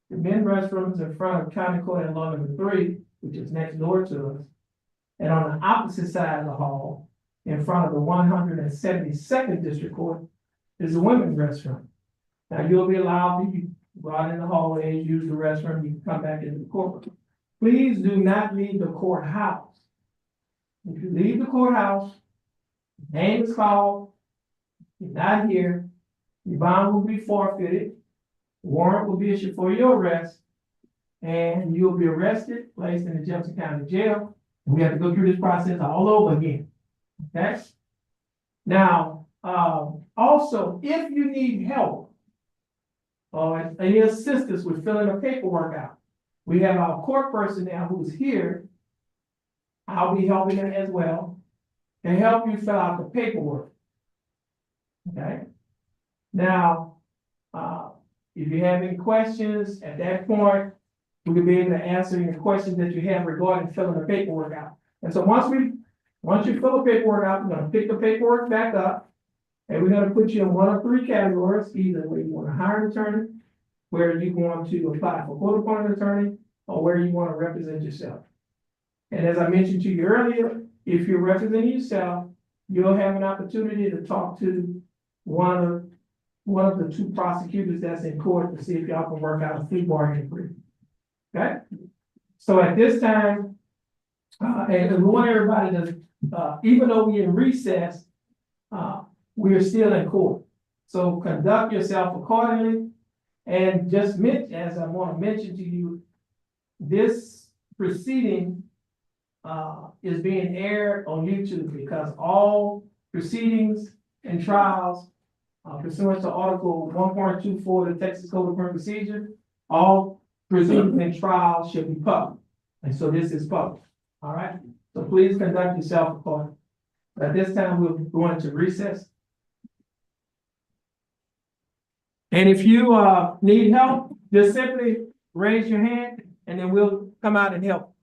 The men's restroom is in front of County Court and Law number 3, which is next door to us. And on the opposite side of the hall, in front of the 172nd District Court, is the women's restroom. Now, you'll be allowed to go out in the hallways, use the restroom, you can come back into the courtroom. Please do not leave the courthouse. If you leave the courthouse, name is called, you're not here, your bond will be forfeited, warrant will be issued for your arrest, and you'll be arrested, placed in the Jefferson County Jail. And we have to go through this process all over again. Okay? Now, also, if you need help or any assistance with filling the paperwork out, we have our court personnel who's here. I'll be helping them as well to help you fill out the paperwork. Okay? Now, if you have any questions at that point, we will be able to answer your questions that you have regarding filling the paperwork out. And so once you fill the paperwork out, we're gonna pick the paperwork back up. And we're gonna put you in one of three categories, either where you wanna hire an attorney, where you want to apply for court appointed attorney, or where you wanna represent yourself. And as I mentioned to you earlier, if you're representing yourself, you'll have an opportunity to talk to one of the two prosecutors that's in court to see if y'all can work out a plea bargaining agreement. Okay? So at this time, and we want everybody to, even though we're in recess, we're still in court. So conduct yourself accordingly. And just mention, as I want to mention to you, this proceeding is being aired on YouTube because all proceedings and trials pursuant to Article 1.24 of the Texas Code of Criminal Procedure, all proceedings and trials should be public. And so this is public. All right? So please conduct yourself accordingly. At this time, we'll go into recess. And if you need help, just simply raise your hand and then we'll come out and help.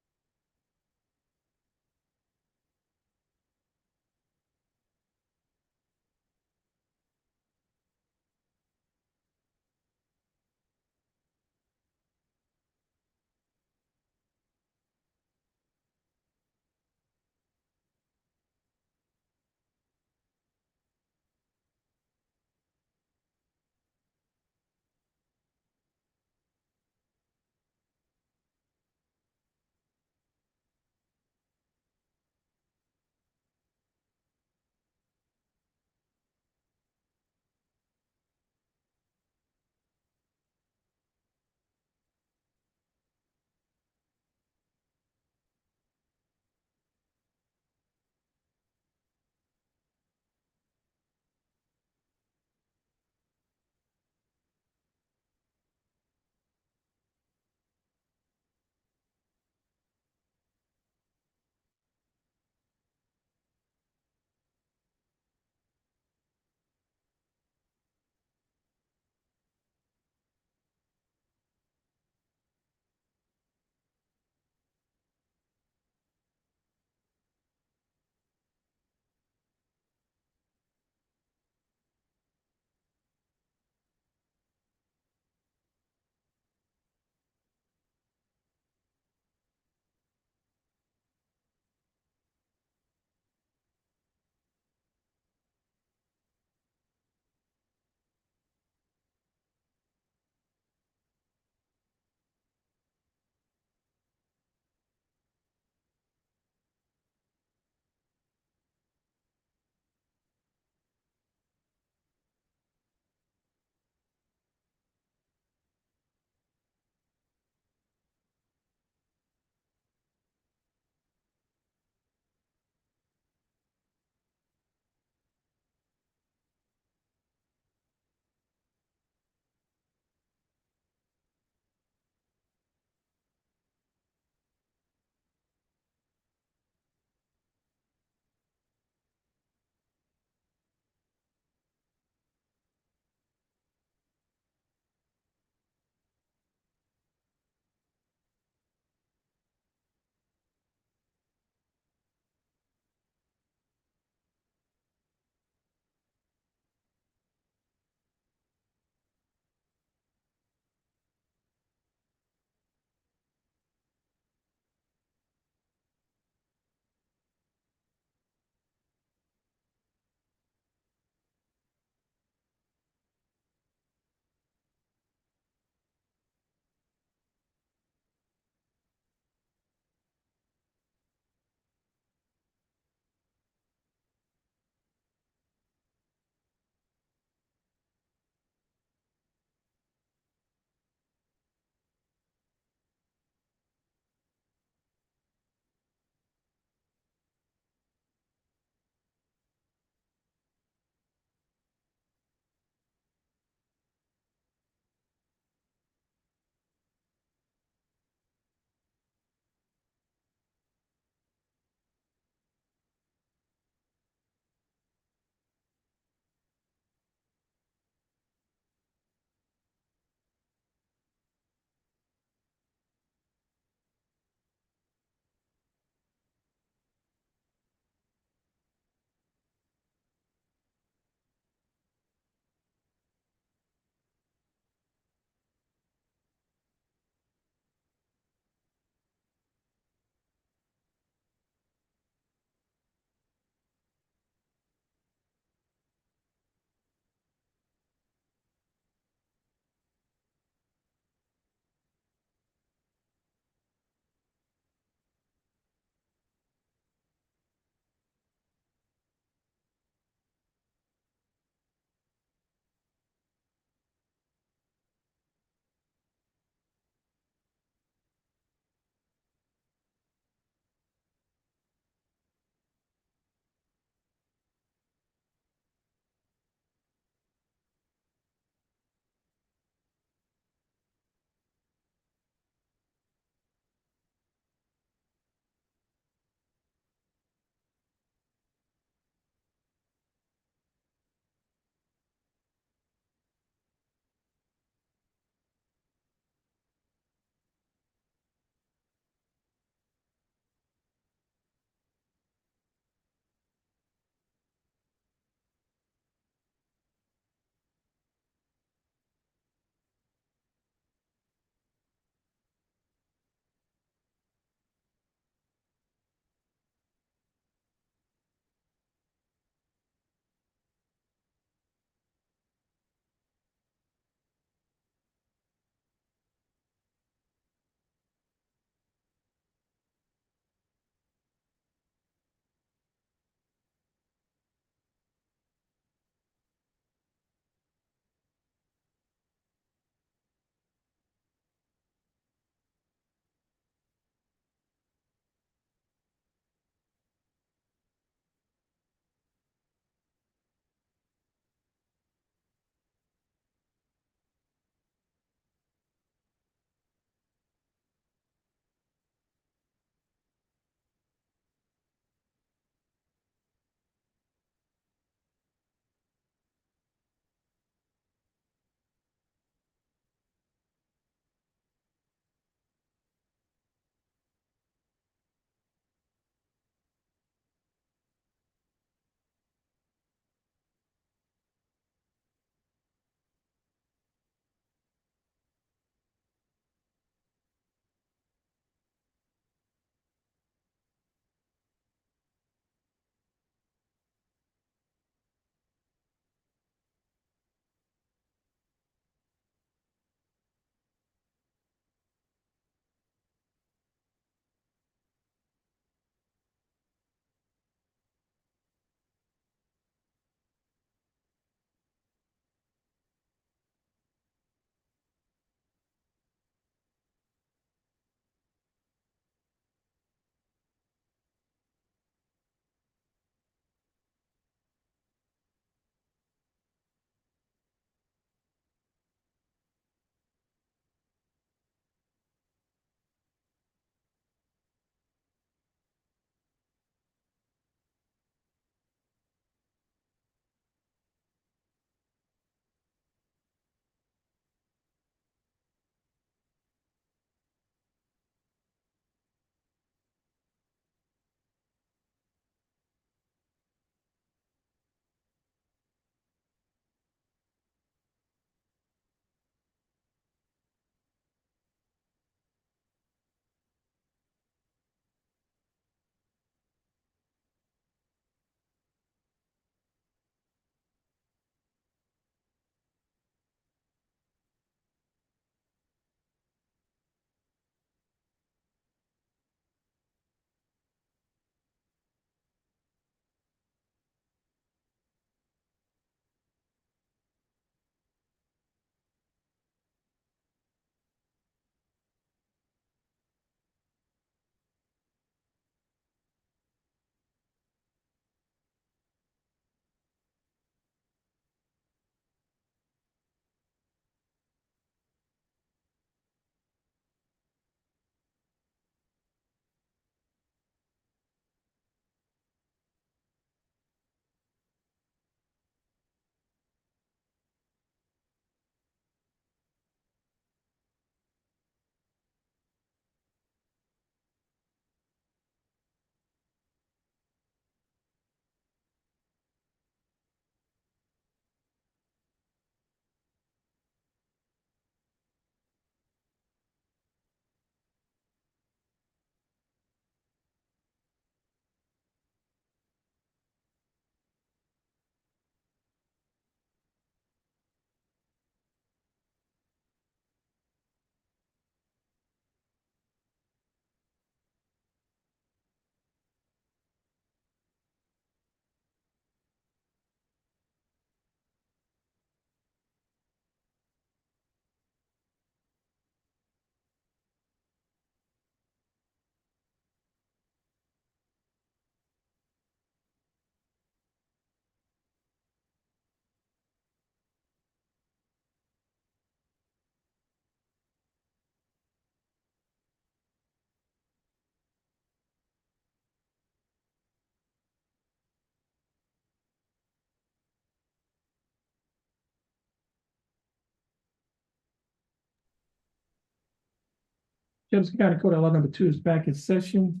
Jefferson County Court of Law number 2 is back in session.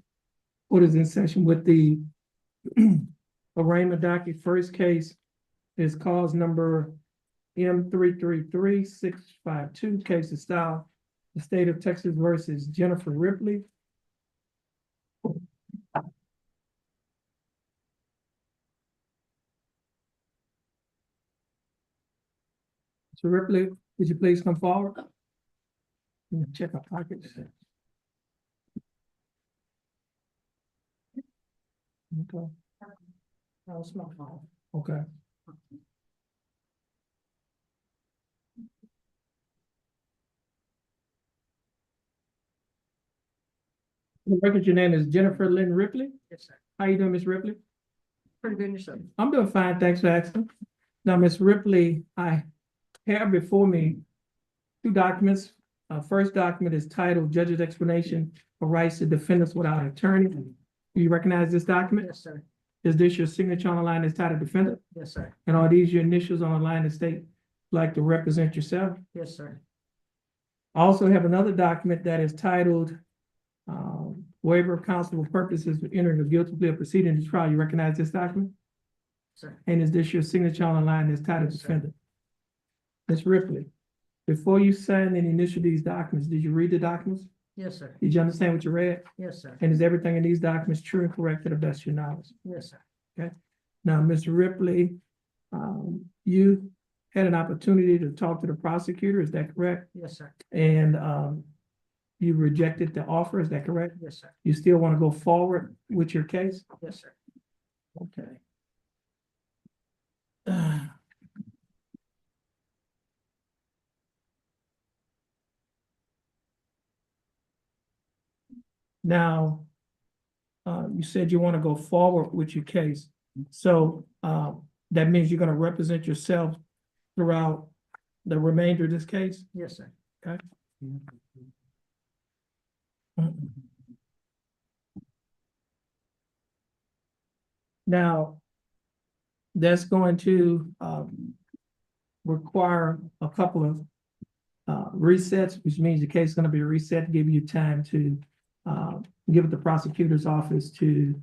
Court is in session with the arraignment docket. First case is cause number M 333-652, case is style, the state of Texas versus Jennifer Ripley. So Ripley, would you please come forward? Let me check our pockets. Okay. Okay. The record, your name is Jennifer Lynn Ripley. Yes, sir. How you doing, Miss Ripley? Pretty good yourself. I'm doing fine, thanks for asking. Now, Miss Ripley, I have before me two documents. First document is titled Judge's Explanation for Rights to Defendants Without Attorney. Do you recognize this document? Yes, sir. Is this your signature on the line that's titled Defendant? Yes, sir. And are these your initials on the line that state like to represent yourself? Yes, sir. I also have another document that is titled Waiver of Counsel for Purposes of Entering a Guilty Plea or Proceeding to Trial. You recognize this document? Sir. And is this your signature on the line that's titled Yes, sir. Defendant? Ms. Ripley, before you sign and initial these documents, did you read the documents? Yes, sir. Did you understand what you read? Yes, sir. And is everything in these documents true and correct to the best of your knowledge? Yes, sir. Now, Ms. Ripley, you had an opportunity to talk to the prosecutor, is that correct? Yes, sir. And you rejected the offer, is that correct? Yes, sir. You still want to go forward with your case? Yes, sir. Okay. Now, you said you want to go forward with your case. So that means you're going to represent yourself throughout the remainder of this case? Yes, sir. Now, that's going to require a couple of resets, which means the case is going to be reset, to give you time to give the prosecutor's office to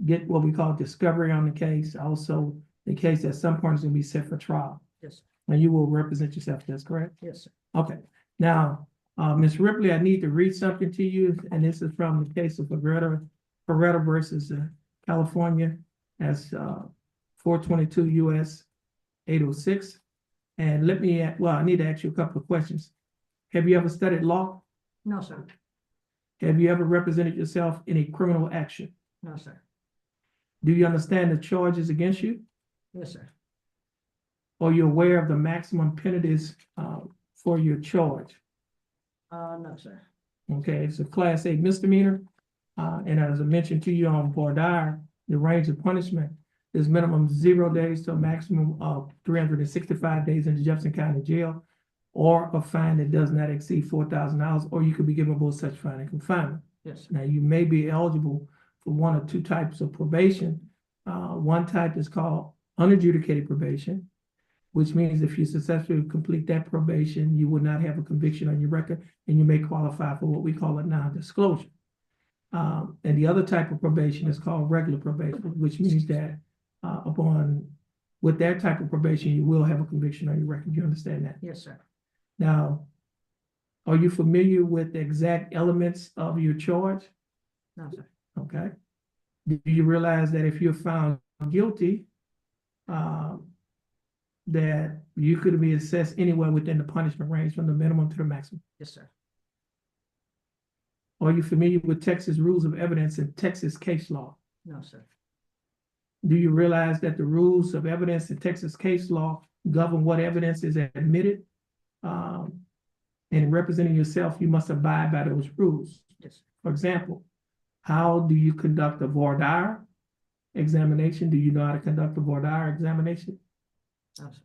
get what we call discovery on the case. Also, the case at some point is going to be set for trial. Yes, sir. And you will represent yourself, that's correct? Yes, sir. Okay, now, Ms. Ripley, I need to read something to you, and this is from the case of Beretta versus California, as 422 US 806. And let me, I need to ask you a couple of questions. Have you ever studied law? No, sir. Have you ever represented yourself in a criminal action? No, sir. Do you understand the charges against you? Yes, sir. Are you aware of the maximum penalties for your charge? No, sir. Okay, it's a Class A misdemeanor. And as I mentioned to you on voir dire, the range of punishment is minimum 0 days to a maximum of 365 days in the Jefferson County Jail, or a fine that does not exceed $4,000, or you could be given both such fine and confinement. Yes, sir. Now, you may be eligible for one or two types of probation. One type is called unadjudicated probation, which means if you successfully complete that probation, you will not have a conviction on your record, and you may qualify for what we call a non-disclosure. And the other type of probation is called regular probation, which means that with that type of probation, you will have a conviction on your record. You understand that? Yes, sir. Now, are you familiar with the exact elements of your charge? No, sir. Okay. Do you realize that if you're found guilty, that you could be assessed anywhere within the punishment range from the minimum to the maximum? Yes, sir. Are you familiar with Texas rules of evidence and Texas case law? No, sir. Do you realize that the rules of evidence in Texas case law govern what evidence is admitted? And in representing yourself, you must abide by those rules. Yes, sir. For example, how do you conduct a voir dire examination? Do you know how to conduct a voir dire examination? No, sir.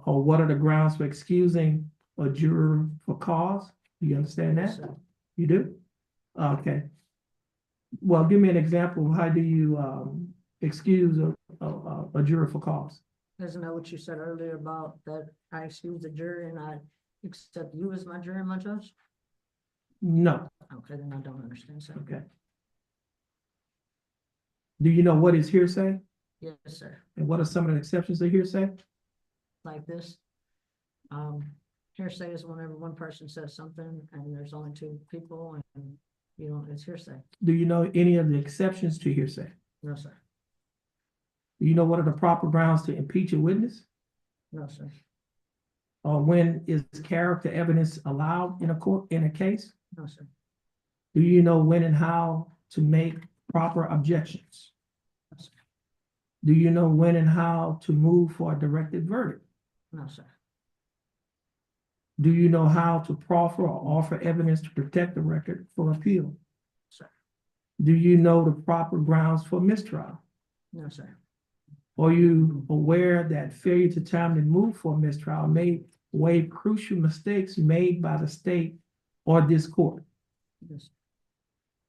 Or what are the grounds for excusing a juror for cause? Do you understand that? Yes, sir. You do? Okay. Well, give me an example. How do you excuse a juror for cause? Isn't that what you said earlier about that I excuse the jury and I accept you as my jury and my judge? No, Okay, then I don't understand, sir. okay. Do you know what is hearsay? Yes, sir. And what are some of the exceptions to hearsay? Like this. Hearsay is whenever one person says something and there's only two people and you know, it's hearsay. Do you know any of the exceptions to hearsay? No, sir. Do you know what are the proper grounds to impeach a witness? No, sir. Or when is character evidence allowed in a court, in a case? No, sir. Do you know when and how to make proper objections? No, sir. Do you know when and how to move for a directed verdict? No, sir. Do you know how to proffer or offer evidence to protect the record for appeal? Sir. Do you know the proper grounds for mistrial? No, sir. Are you aware that failure to timely move for mistrial may waive crucial mistakes made by the state or this court? Yes.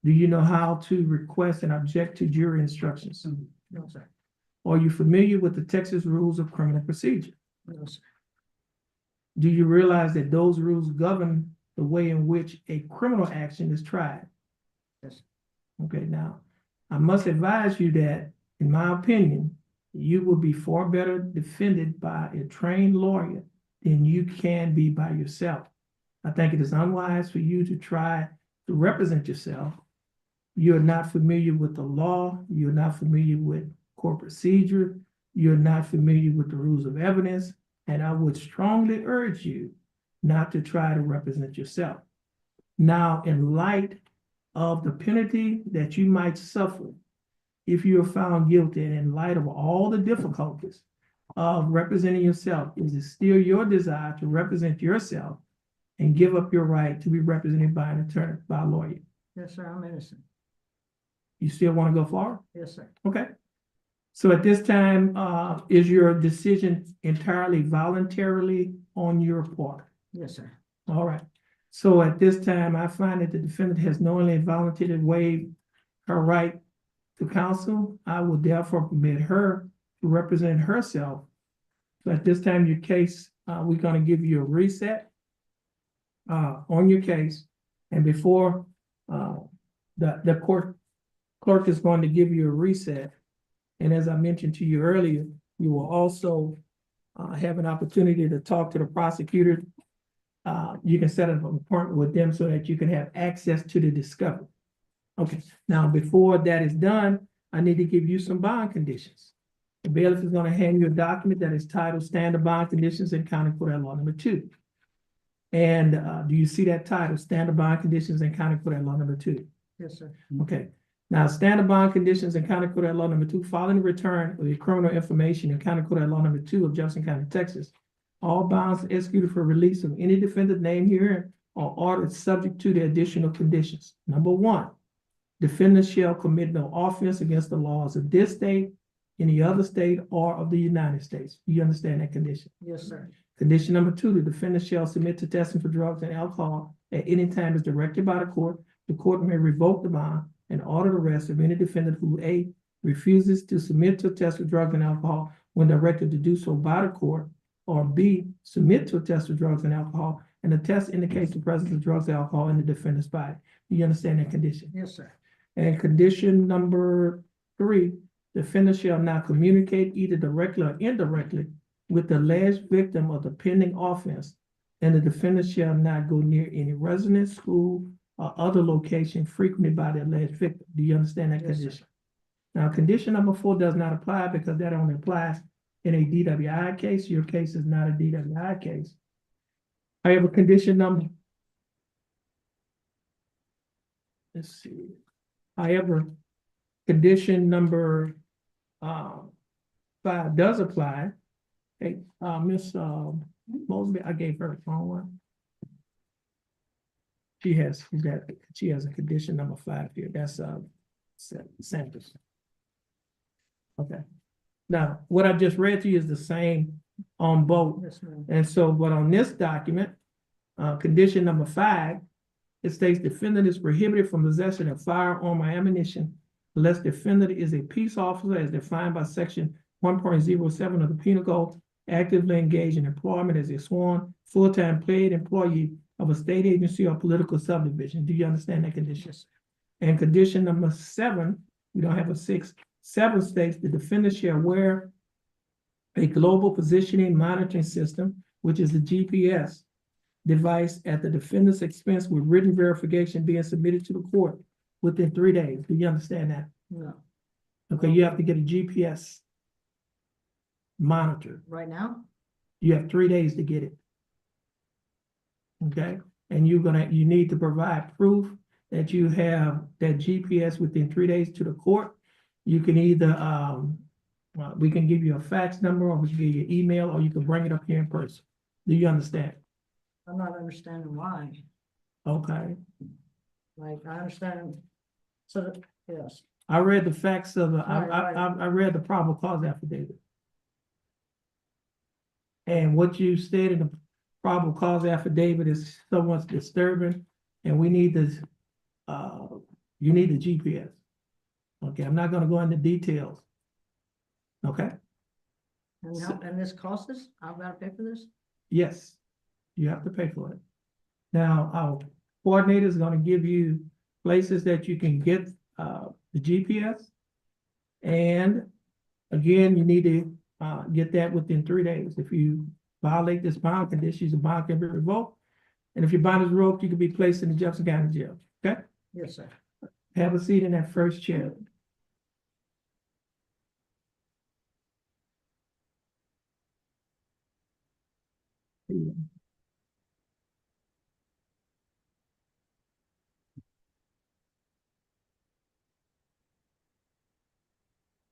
Do you know how to request and object to jury instructions? No, sir. Are you familiar with the Texas Rules of Criminal Procedure? No, sir. Do you realize that those rules govern the way in which a criminal action is tried? Yes. Okay, now, I must advise you that, in my opinion, you will be far better defended by a trained lawyer than you can be by yourself. I think it is unwise for you to try to represent yourself. You're not familiar with the law. You're not familiar with court procedure. You're not familiar with the rules of evidence. And I would strongly urge you not to try to represent yourself. Now, in light of the penalty that you might suffer if you are found guilty, and in light of all the difficulties of representing yourself, is it still your desire to represent yourself and give up your right to be represented by an attorney, by a lawyer? Yes, sir. I'm innocent. You still want to go forward? Yes, sir. Okay. So at this time, is your decision entirely voluntarily on your part? Yes, sir. All right. So at this time, I find that the defendant has knowingly and voluntarily waived her right to counsel. I will therefore permit her to represent herself. So at this time, your case, we're going to give you a reset on your case. And before the court clerk is going to give you a reset. And as I mentioned to you earlier, you will also have an opportunity to talk to the prosecutor. You can set up an appointment with them so that you can have access to the discovery. Okay, now before that is done, I need to give you some bond conditions. The bailiff is going to hand you a document that is titled Standard Bond Conditions in County Court at Law Number 2. And do you see that title, Standard Bond Conditions in County Court at Law Number 2? Yes, sir. Okay. Now, standard bond conditions in County Court at Law Number 2, following the return of the criminal information in County Court at Law Number 2 of Jefferson County, Texas. All bonds executed for release of any defendant named here are ordered subject to the additional conditions. Number 1, defendant shall commit no offense against the laws of this state, any other state, or of the United States. You understand that condition? Yes, sir. Condition number 2, the defendant shall submit to testing for drugs and alcohol at any time as directed by the court. The court may revoke the bond and order the arrest of any defendant who A, refuses to submit to a test for drugs and alcohol when directed to do so by the court, or B, submit to a test for drugs and alcohol, and the test indicates the presence of drugs and alcohol in the defendant's body. Do you understand that condition? Yes, sir. And condition number 3, defendant shall not communicate either directly or indirectly with the alleged victim of the pending offense, and the defendant shall not go near any residence, school, or other location frequented by the alleged victim. Do you understand that Yes, sir. condition? Now, condition number 4 does not apply because that only applies in a DWI case. Your case is not a DWI case. However, condition number, let's see. However, condition number 5 does apply. Hey, Miss Mosby, I gave her the wrong one. She has a condition number 5 here. That's Sanders. Okay. Now, what I just read to you is the same on both. Yes, ma'am. And so, but on this document, condition number 5, it states defendant is prohibited from possession of firearm or ammunition unless defendant is a peace officer as defined by section 1.07 of the Penal Code, actively engaged in employment as a sworn full-time paid employee of a state agency or political subdivision. Do you understand that condition? Yes. And condition number 7, we don't have a 6, 7 states the defendant shall wear a global positioning monitoring system, which is the GPS device at the defendant's expense with written verification being submitted to the court within 3 days. Do you understand that? No, Okay, you have to get a GPS monitor. right now? You have 3 days to get it. Okay, and you need to provide proof that you have that GPS within 3 days to the court. You can either, we can give you a fax number, or we can give you an email, or you can bring it up here in person. Do you understand? I'm not understanding why. Okay, Like, I understand. So, yes, I read the facts of, Right. I read the probable cause affidavit. And what you stated in the probable cause affidavit is somewhat disturbing, and we need this, you need the GPS. Okay, I'm not gonna go into details. Okay, and this costs us, I've got to pay for this? yes, you have to pay for it. Now, our coordinator is gonna give you places that you can get, the GPS. And again, you need to, get that within 3 days. If you violate this bond conditions, the bond can be revoked. And if your bond is revoked, you can be placed in the Jefferson County Jail, okay? Yes, sir. Have a seat in that first chair.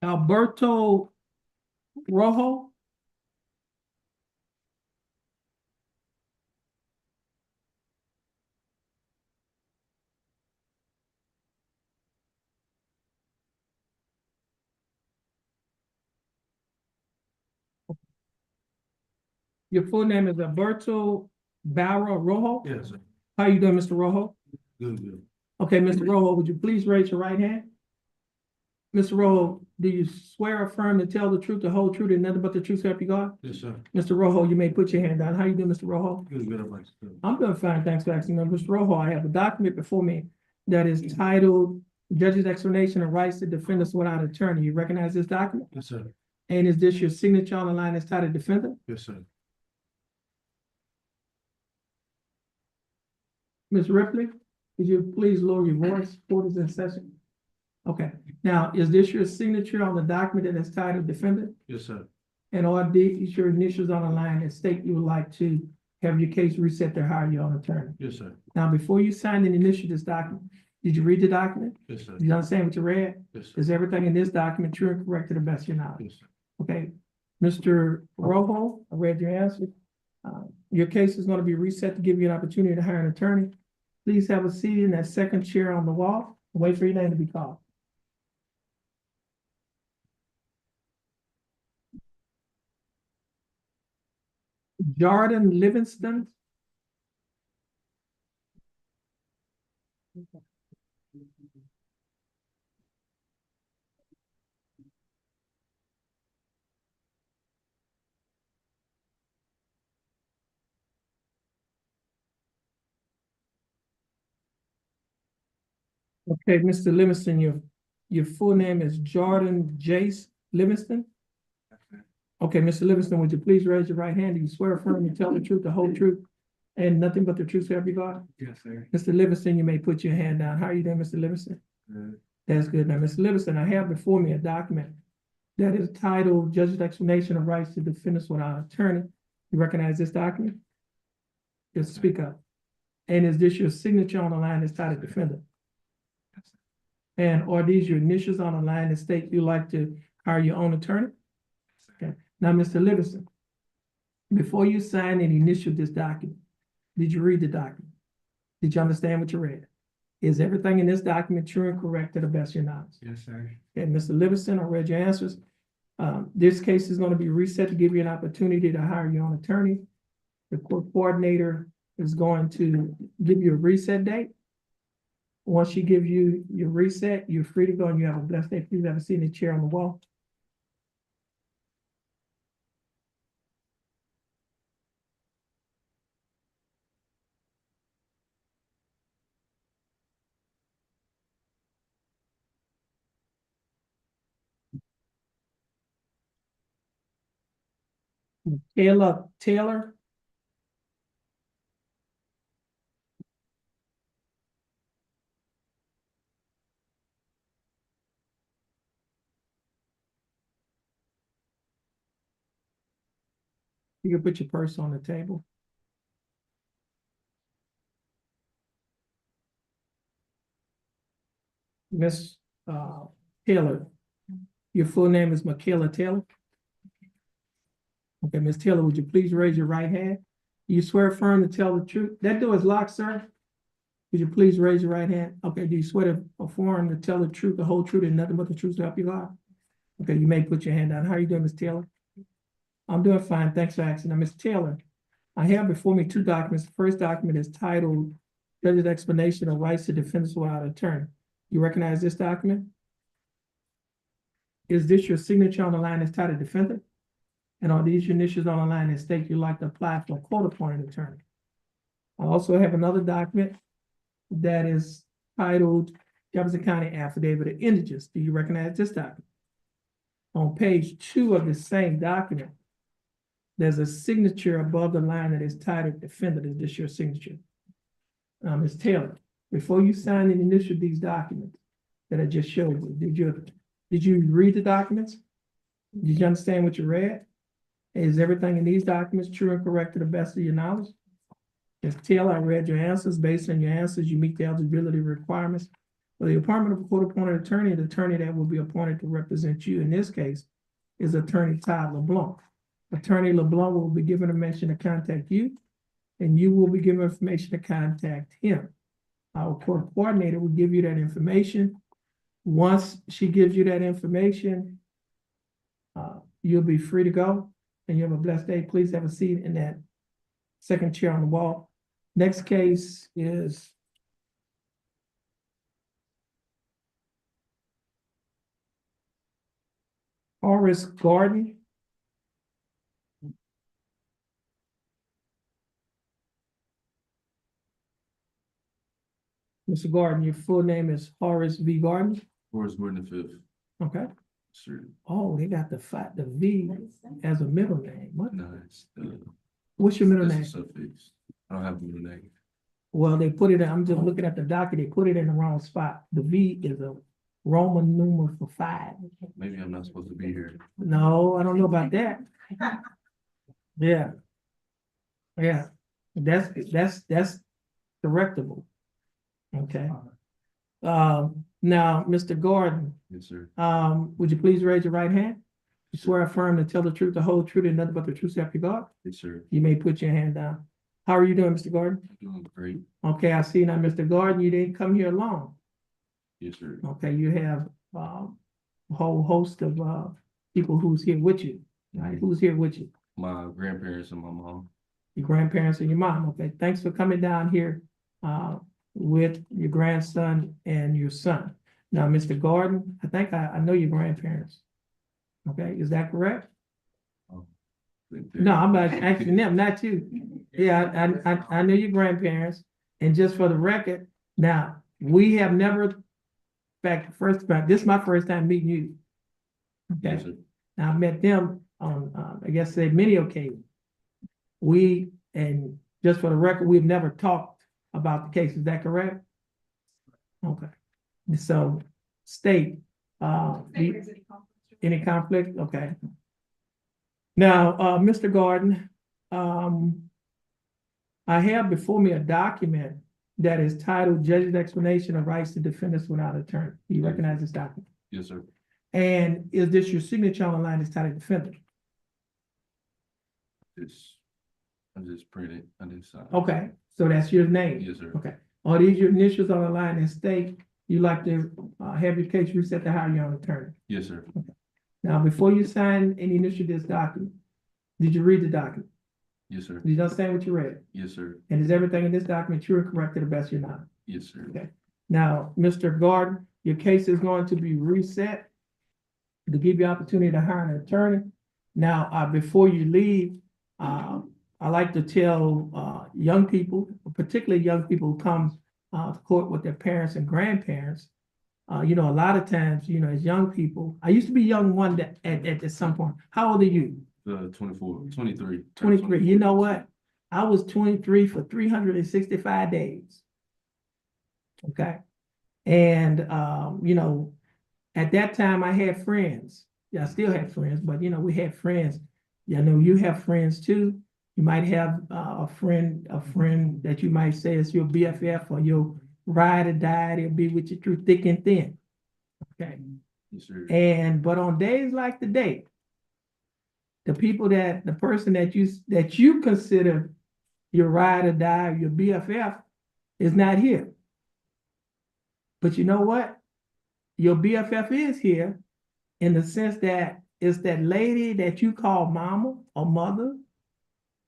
Alberto Rojo. Your full name is Alberto Barra Rojo? Yes, sir. How you doing, Mr. Rojo? Good, good. Okay, Mr. Rojo, would you please raise your right hand? Mr. Rojo, do you swear or affirm to tell the truth, the whole truth, and nothing but the truth, so help you God? Yes, sir. Mr. Rojo, you may put your hand down. How you doing, Mr. Rojo? Good, good, everybody. Good. I'm doing fine, thanks for asking. Mr. Rojo, I have a document before me that is titled Judge's Explanation of Rights to Defendants Without Attorney. You recognize this document? Yes, sir. And is this your signature on the line that's titled Defendant? Yes, sir. Ms. Ripley, could you please lower your voice? Court is in session. Okay, now, is this your signature on the document that is titled Defendant? Yes, sir. And are these your initials on the line that state you would like to have your case reset to hire your own attorney? Yes, sir. Now, before you signed and initialed this document, did you read the document? Yes, sir. Do you understand what you read? Yes, sir. Is everything in this document true and correct to the best of your knowledge? Yes, sir. Okay, Mr. Rojo, I read your answer. Your case is going to be reset to give you an opportunity to hire an attorney. Please have a seat in that second chair on the wall. Wait for your name to be called. Jordan Livingston. Okay, Mr. Livingston, your full name is Jordan Jace Livingston? Okay, Mr. Livingston, would you please raise your right hand? Do you swear or affirm to tell the truth, the whole truth, and nothing but the truth, so help you God? Yes, sir. Mr. Livingston, you may put your hand down. How are you doing, Mr. Livingston? Good. That's good. Now, Mr. Livingston, I have before me a document that is titled Judge's Explanation of Rights to Defendants Without Attorney. You recognize this document? Just speak up. And is this your signature on the line that's titled Defendant? And are these your initials on the line that state you like to hire your own attorney? Okay. Now, Mr. Livingston, before you sign and initial this document, did you read the document? Did you understand what you read? Is everything in this document true and correct to the best of your knowledge? Yes, sir. Okay, Mr. Livingston, I read your answers. This case is going to be reset to give you an opportunity to hire your own attorney. The court coordinator is going to give you a reset date. Once she gives you your reset, you're free to go and you have a blessed day. Please have a seat in the chair on the wall. Michaela Taylor. You can put your purse on the table. Miss Taylor, your full name is Michaela Taylor? Okay, Miss Taylor, would you please raise your right hand? You swear firm to tell the truth? That door is locked, sir. Would you please raise your right hand? Okay, do you swear to affirm to tell the truth, the whole truth, and nothing but the truth to help you God? Okay, you may put your hand down. How are you doing, Miss Taylor? I'm doing fine. Thanks for asking. Now, Miss Taylor, I have before me two documents. The first document is titled Judge's Explanation of Rights to Defendants Without Attorney. You recognize this document? Is this your signature on the line that's titled Defendant? And are these your initials on the line that state you'd like to apply for a court-appointed attorney? I also have another document that is titled Jefferson County Affidavit of Indigence. Do you recognize this document? On page 2 of the same document, there's a signature above the line that is titled Defendant. Is this your signature? Ms. Taylor, before you sign and initial these documents that I just showed you, did you read the documents? Did you understand what you read? Is everything in these documents true and correct to the best of your knowledge? Ms. Taylor, I read your answers. Based on your answers, you meet the eligibility requirements for the appointment of a court-appointed attorney. The attorney that will be appointed to represent you in this case is Attorney Todd LeBlanc. Attorney LeBlanc will be given information to contact you, and you will be given information to contact him. Our court coordinator will give you that information. Once she gives you that information, you'll be free to go, and you have a blessed day. Please have a seat in that second chair on the wall. Next case is Horace Garden. Mr. Garden, your full name is Horace V. Garden? Horace Gordon the fifth, Okay. sir. Oh, they got the V as a middle name. What? No, it's What's your middle that's a name? suffix. I don't have a middle name. Well, they put it, I'm just looking at the docket, they put it in the wrong spot. The V is a Roman numeral for 5. Maybe I'm not supposed to be here. No, I don't know about that. Yeah. Yeah, that's correctable. Okay. Now, Mr. Gordon, Yes, sir. would you please raise your right hand? You swear affirm to tell the truth, the whole truth, and nothing but the truth, so help you God? Yes, sir. You may put your hand down. How are you doing, Mr. Gordon? I'm doing great. Okay, I see now, Mr. Gordon, you didn't come here alone. Yes, sir. Okay, you have a whole host of people who's here with you, right? Who's here with you? My grandparents and my mom. Your grandparents and your mom. Okay, thanks for coming down here with your grandson and your son. Now, Mr. Gordon, I think I know your grandparents. Okay, is that correct? No, I'm not asking them, not you. Yeah, I know your grandparents. And just for the record, now, we have never, in fact, this is my first time meeting you. Yes, Okay, sir. now I met them on, I guess, many occasions. And just for the record, we've never talked about the case. Is that correct? Okay. So, state, any conflict? Okay. Now, Mr. Gordon, I have before me a document that is titled Judge's Explanation of Rights to Defendants Without Attorney. Do you recognize this document? Yes, sir. And is this your signature on the line that's titled Defendant? I just printed. I didn't sign. Okay, so that's your name? Yes, sir. Okay. Are these your initials on the line that state you like to have your case reset to hire your own attorney? Yes, sir. Now, before you sign and initial this document, did you read the document? Yes, sir. Did you understand what you read? Yes, sir. And is everything in this document true and correct to the best of your knowledge? Yes, sir. Okay. Now, Mr. Gordon, your case is going to be reset to give you opportunity to hire an attorney. Now, before you leave, I like to tell young people, particularly young people who come to court with their parents and grandparents, a lot of times, as young people, I used to be young one at some point. How old are you? The 24, 23. 23. You know what? I was 23 for 365 days. Okay. And, you know, at that time I had friends. Yeah, I still have friends, but you know, we had friends. You know, you have friends too. You might have a friend that you might say is your BFF or your ride or die. They'll be with you through thick and thin. Okay. Yes, sir. And but on days like today, the person that you consider your ride or die, your BFF, is not here. But you know what? Your BFF is here in the sense that it's that lady that you call mama or mother.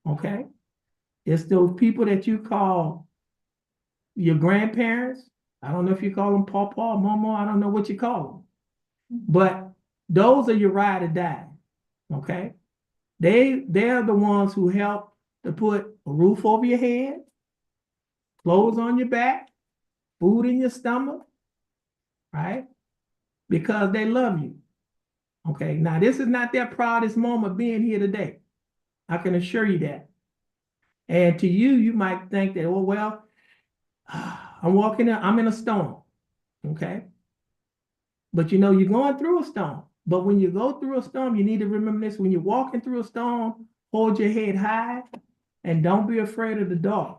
Okay. It's those people that you call your grandparents. I don't know if you call them papa or mama. I don't know what you call them. But those are your ride or die. Okay. They're the ones who help to put a roof over your head, clothes on your back, food in your stomach, right? Because they love you. Okay. Now, this is not their proudest moment being here today. I can assure you that. And to you, you might think that, oh, well, I'm in a storm. Okay. But you know, you're going through a storm. But when you go through a storm, you need to remember this. When you're walking through a storm, hold your head high and don't be afraid of the dark.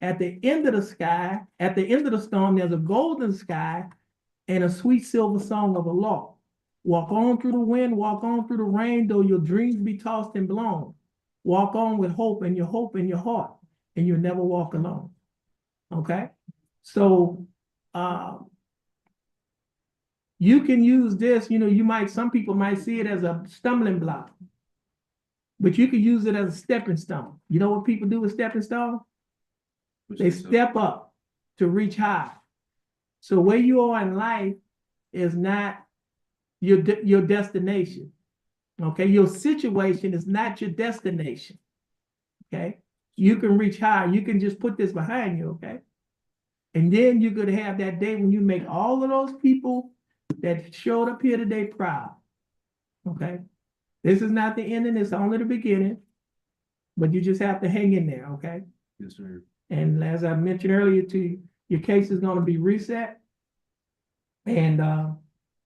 At the end of the sky, at the end of the storm, there's a golden sky and a sweet silver song of a lark. Walk on through the wind, walk on through the rain, though your dreams be tossed and blown. Walk on with hope and your hope in your heart, and you'll never walk alone. Okay? So you can use this, you know, some people might see it as a stumbling block, but you can use it as a stepping stone. You know what people do with stepping stone? They step up to reach high. So where you are in life is not your destination. Okay, your situation is not your destination. Okay, you can reach high. You can just put this behind you. Okay, and then you're gonna have that day when you make all of those people that showed up here today proud. Okay, this is not the ending; it's only the beginning. But you just have to hang in there. Okay. Yes, sir. And as I mentioned earlier to you, your case is going to be reset. And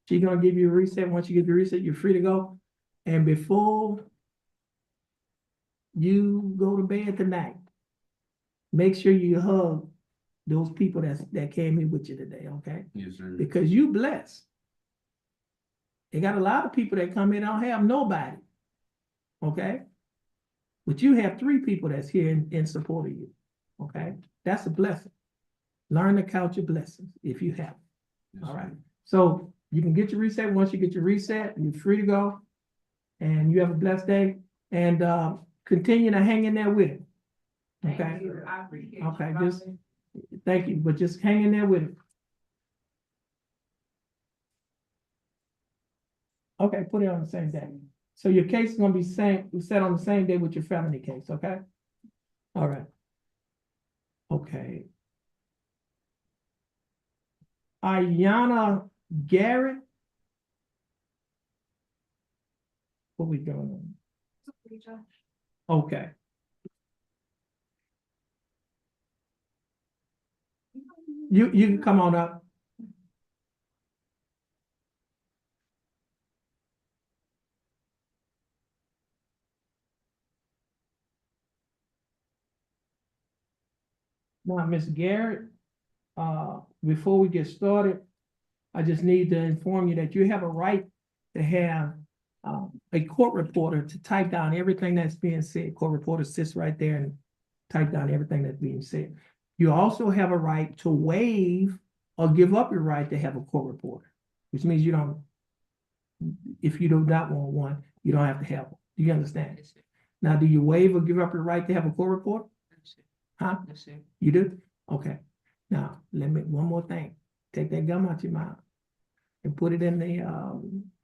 she's going to give you a reset. Once you get the reset, you're free to go. And before you go to bed tonight, make sure you hug those people that came here with you today, okay? Yes, sir. Because you blessed. They got a lot of people that come in and don't have nobody, okay? But you have 3 people that's here in support of you, okay? That's a blessing. Learn to count your blessings if you have. Yes, All sir. right. So you can get your reset. Once you get your reset, you're free to go. And you have a blessed day. And continue to hang in there with it. Okay. Thank you. I appreciate you, Okay, Robin. just thank you, but just hang in there with it. Okay, put it on the same day. So your case is gonna be set on the same day with your felony case, okay? All right. Okay. Ayana Garrett. What we doing? Okay. You can come on up. Now, Ms. Garrett, before we get started, I just need to inform you that you have a right to have a court reporter to type down everything that's being said. Court reporter sits right there and type down everything that's being said. You also have a right to waive or give up your right to have a court reporter, which means if you do not want one, you don't have to have one. Do you understand? Yes, sir. Now, do you waive or give up your right to have a court reporter? Yes, sir. Huh? Yes, sir. You do? Okay. Now, one more thing. Take that gum out your mouth and put it in the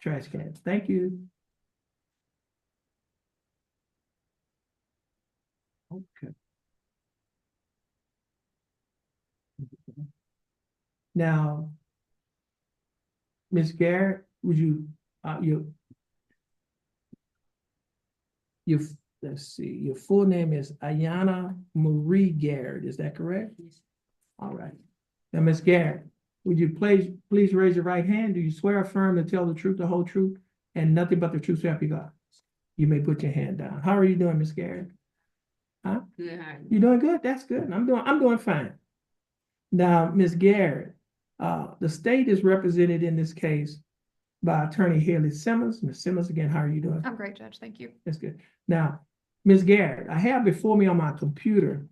trash can. Thank you. Okay. Now, Ms. Garrett, would you Your, let's see, your full name is Ayana Marie Garrett, is that correct? All right. Now, Ms. Garrett, would you please raise your right hand? Do you swear or affirm to tell the truth, the whole truth, and nothing but the truth so help you God? You may put your hand down. How are you doing, Ms. Garrett? Huh? You doing good? That's good. I'm doing fine. Now, Ms. Garrett, the state is represented in this case by Attorney Haley Simmons. Ms. Simmons, again, how are you doing? I'm great, Judge. Thank you. That's good. Now, Ms. Garrett, I have before me on my computer.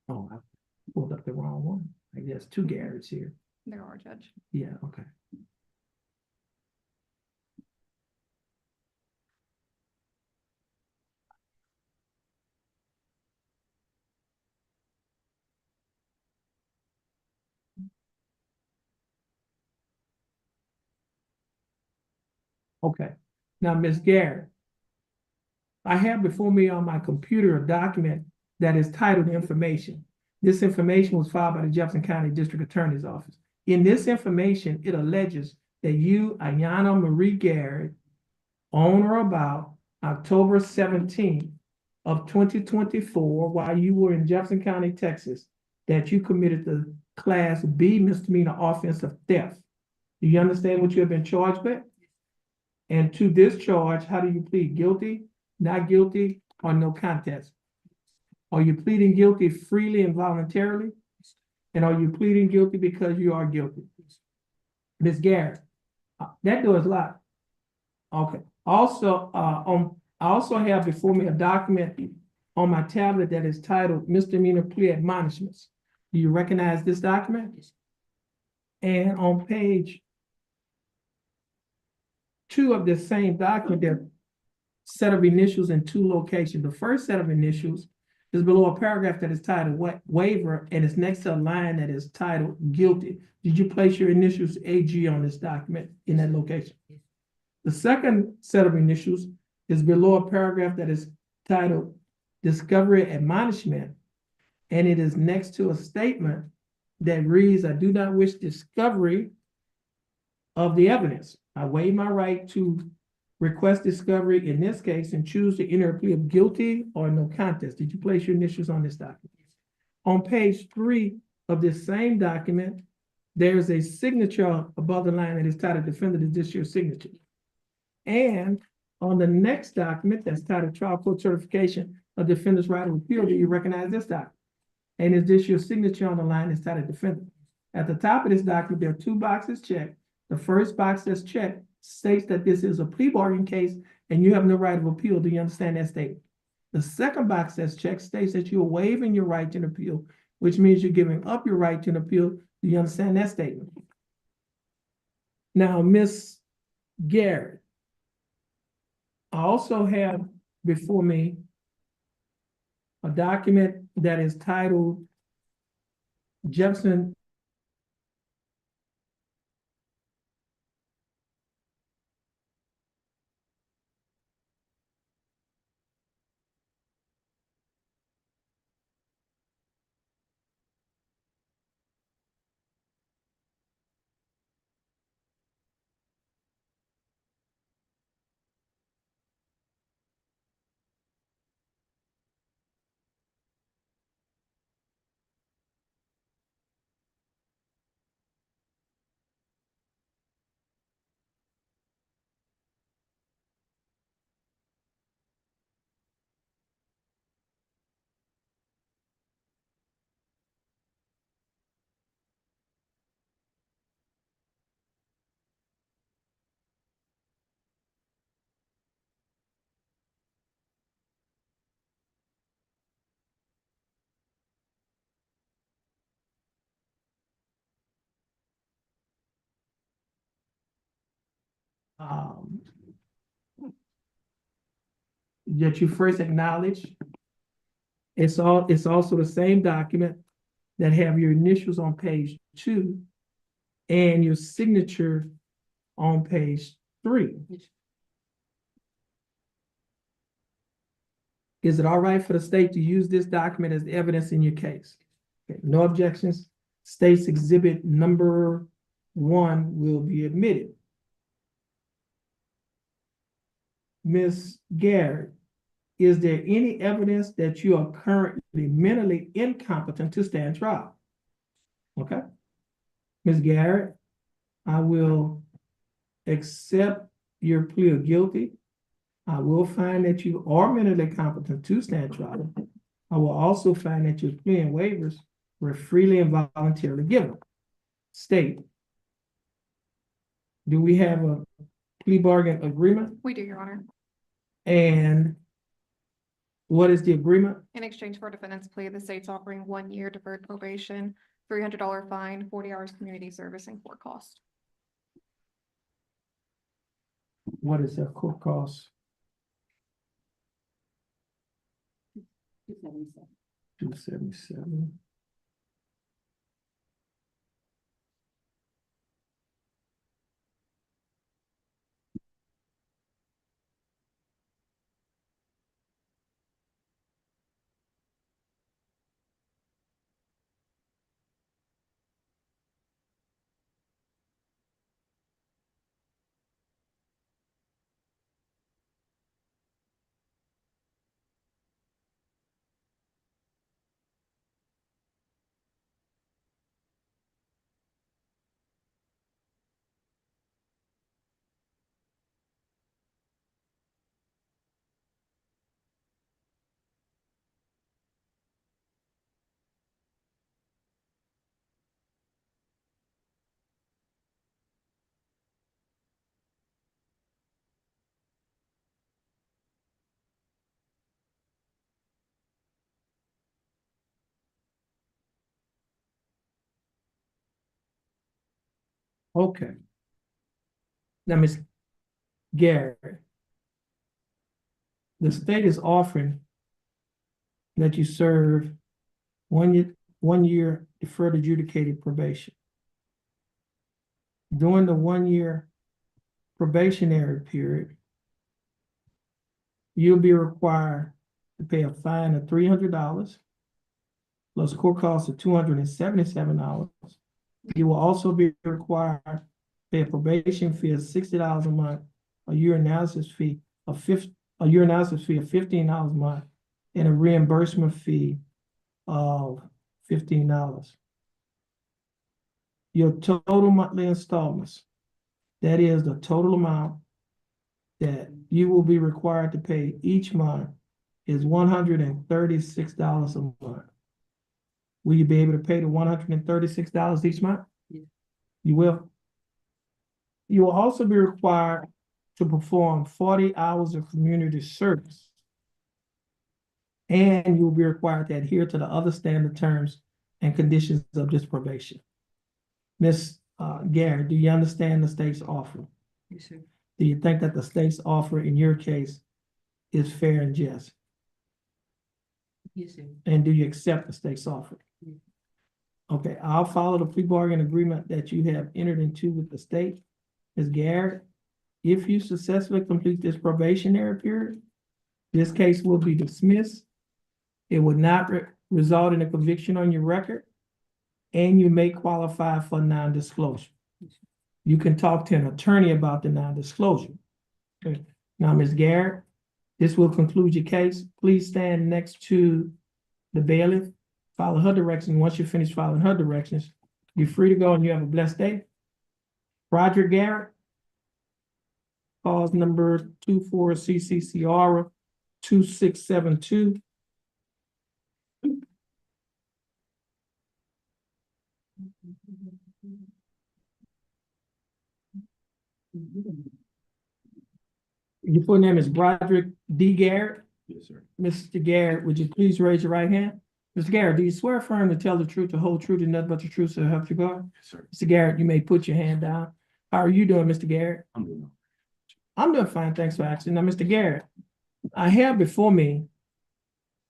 Oh, I pulled up the wrong one. I guess two Garretts here. There are, Judge. Yeah, okay. Okay. Now, Ms. Garrett, I have before me on my computer a document that is titled Information. This information was filed by the Jefferson County District Attorney's Office. In this information, it alleges that you, Ayana Marie Garrett, on or about October 17th of 2024, while you were in Jefferson County, Texas, that you committed the Class B misdemeanor offense of theft. Do you understand what you have been charged with? And to this charge, how do you plead? Guilty, not guilty, or no contest? Are you pleading guilty freely and voluntarily? And are you pleading guilty because you are guilty? Ms. Garrett, that does a lot. Okay. Also, I also have before me a document on my tablet that is titled Misdemeanor Plea Admonishments. Do you recognize this document? And on page 2 of this same document, there are a set of initials in 2 locations. The first set of initials is below a paragraph that is titled waiver, and it's next to a line that is titled guilty. Did you place your initials AG on this document in that location? The second set of initials is below a paragraph that is titled discovery admonishment, and it is next to a statement that reads, I do not wish discovery of the evidence. I waive my right to request discovery in this case and choose to enter a plea of guilty or no contest. Did you place your initials on this document? On page 3 of this same document, there's a signature above the line that is titled defendant, is this your signature? And on the next document that's titled trial court certification of defendant's right of appeal, do you recognize this document? And is this your signature on the line that's titled defendant? At the top of this document, there are 2 boxes checked. The first box that's checked states that this is a plea bargain case and you have no right of appeal. Do you understand that statement? The second box that's checked states that you're waiving your right to an appeal, which means you're giving up your right to an appeal. Do you understand that statement? Now, Ms. Garrett, I also have before me a document that is titled Jefferson that you first acknowledge. It's also the same document that have your initials on page 2 and your signature on page 3. Is it all right for the state to use this document as evidence in your case? Okay, no objections. State's exhibit number 1 will be admitted. Ms. Garrett, is there any evidence that you are currently mentally incompetent to stand trial? Okay. Ms. Garrett, I will accept your plea of guilty. I will find that you are mentally competent to stand trial. I will also find that your plea and waivers were freely and voluntarily given. State, do we have a plea bargain agreement? We do, Your Honor. And what is the agreement? In exchange for defendant's plea, the state's offering 1 year deferred probation, $300 fine, 40 hours community service, and court cost. What is that court cost? 277. Okay. Now, Ms. Garrett, the state is offering that you serve 1 year deferred adjudicated probation. During the 1 year probationary period, you'll be required to pay a fine of $300 plus court costs of $277. You will also be required to pay a probation fee of $60 a month, a year analysis fee of $15 a month, and a reimbursement fee of $15. Your total monthly installments, that is the total amount that you will be required to pay each month, is $136 a month. Will you be able to pay the $136 each month? Yeah. You will. You will also be required to perform 40 hours of community service. And you will be required to adhere to the other standard terms and conditions of this probation. Ms. Garrett, do you understand the state's offer? Yes, sir. Do you think that the state's offer in your case is fair and just? Yes, sir. And do you accept the state's offer? Yeah. Okay, I'll follow the plea bargain agreement that you have entered into with the state. Ms. Garrett, if you successfully complete this probationary period, this case will be dismissed. It would not result in a conviction on your record, and you may qualify for non-disclosure. You can talk to an attorney about the non-disclosure. Okay. Now, Ms. Garrett, this will conclude your case. Please stand next to the bailiff, follow her directions. Once you're finished following her directions, you're free to go and you have a blessed day. Roger Garrett, cause number 24 CCCR 2672. Your full name is Broderick D. Garrett. Yes, sir. Mr. Garrett, would you please raise your right hand? Mr. Garrett, do you swear firm to tell the truth, the whole truth, and nothing but the truth, so help you God? Yes, sir. Mr. Garrett, you may put your hand down. How are you doing, Mr. Garrett? I'm doing. I'm doing fine, thanks for asking. Now, Mr. Garrett, I have before me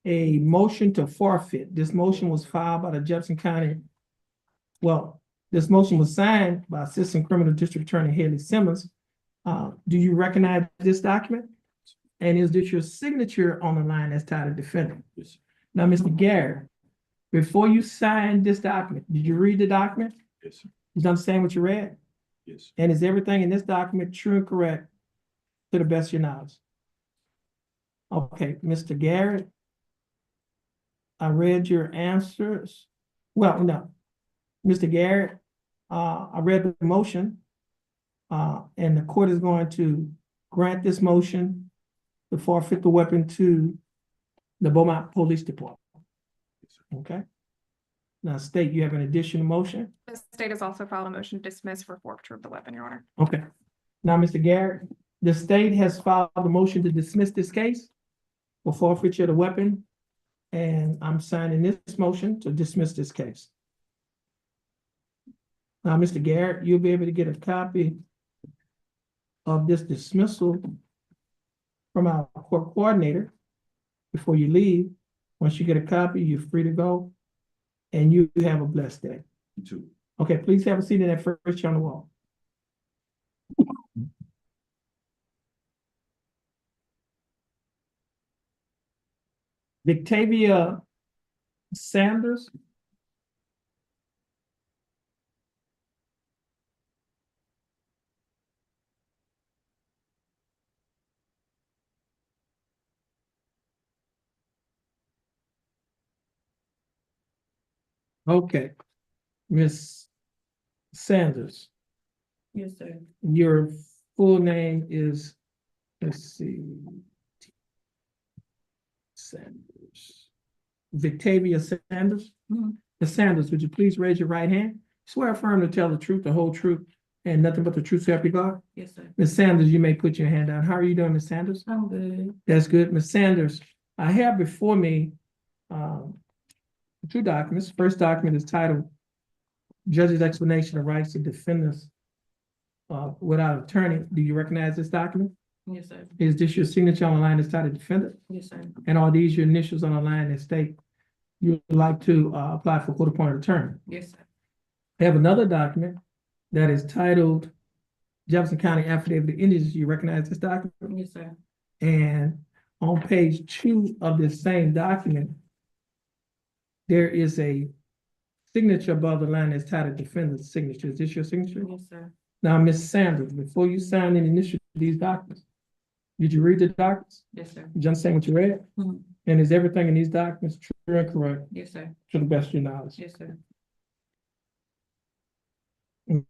a motion to forfeit. This motion was filed by the Jefferson County. Well, this motion was signed by Assistant Criminal District Attorney Haley Simmons. Do you recognize this document? And is this your signature on the line that's titled defendant? Yes, sir. Now, Mr. Garrett, before you signed this document, did you read the document? Yes, sir. Did you understand what you read? Yes. And is everything in this document true and correct to the best of your knowledge? Okay, Mr. Garrett. I read your answers. Well, no. Mr. Garrett, I read the motion. And the court is going to grant this motion to forfeit the weapon to the Beaumont Police Department. Okay? Now, State, you have an additional motion? The state has also filed a motion to dismiss for forfeiture of the weapon, Your Honor. Okay. Now, Mr. Garrett, the state has filed a motion to dismiss this case for forfeiture of the weapon. And I'm signing this motion to dismiss this case. Now, Mr. Garrett, you'll be able to get a copy of this dismissal from our court coordinator before you leave. Once you get a copy, you're free to go. And you have a blessed day. You too. Okay, please have a seat in that first chair on the wall. Victavia Sanders. Okay, Miss Sanders, Yes, sir. your full name is, let's see. Sanders. Victavia Sanders? Mhm. Ms. Sanders, would you please raise your right hand? Swear affirm to tell the truth, the whole truth, and nothing but the truth, so help you God? Yes, sir. Ms. Sanders, you may put your hand down. How are you doing, Ms. Sanders? I'm good. That's good. Ms. Sanders, I have before me two documents. First document is titled Judge's Explanation of Rights of Defendants without attorney. Do you recognize this document? Yes, sir. Is this your signature on the line that's titled defendant? Yes, sir. And are these your initials on the line that state you'd like to apply for court-appointed attorney? Yes, sir. I have another document that is titled Jefferson County Affidavit of Indigenous. You recognize this document? Yes, sir. And on page 2 of this same document, there is a signature above the line that's titled defendant's signature. Is this your signature? Yes, sir. Now, Ms. Sanders, before you sign and initial these documents, did you read the documents? Yes, sir. Did you understand what you read? Mhm. And is everything in these documents true and correct Yes, sir. to the best of your knowledge? Yes, sir.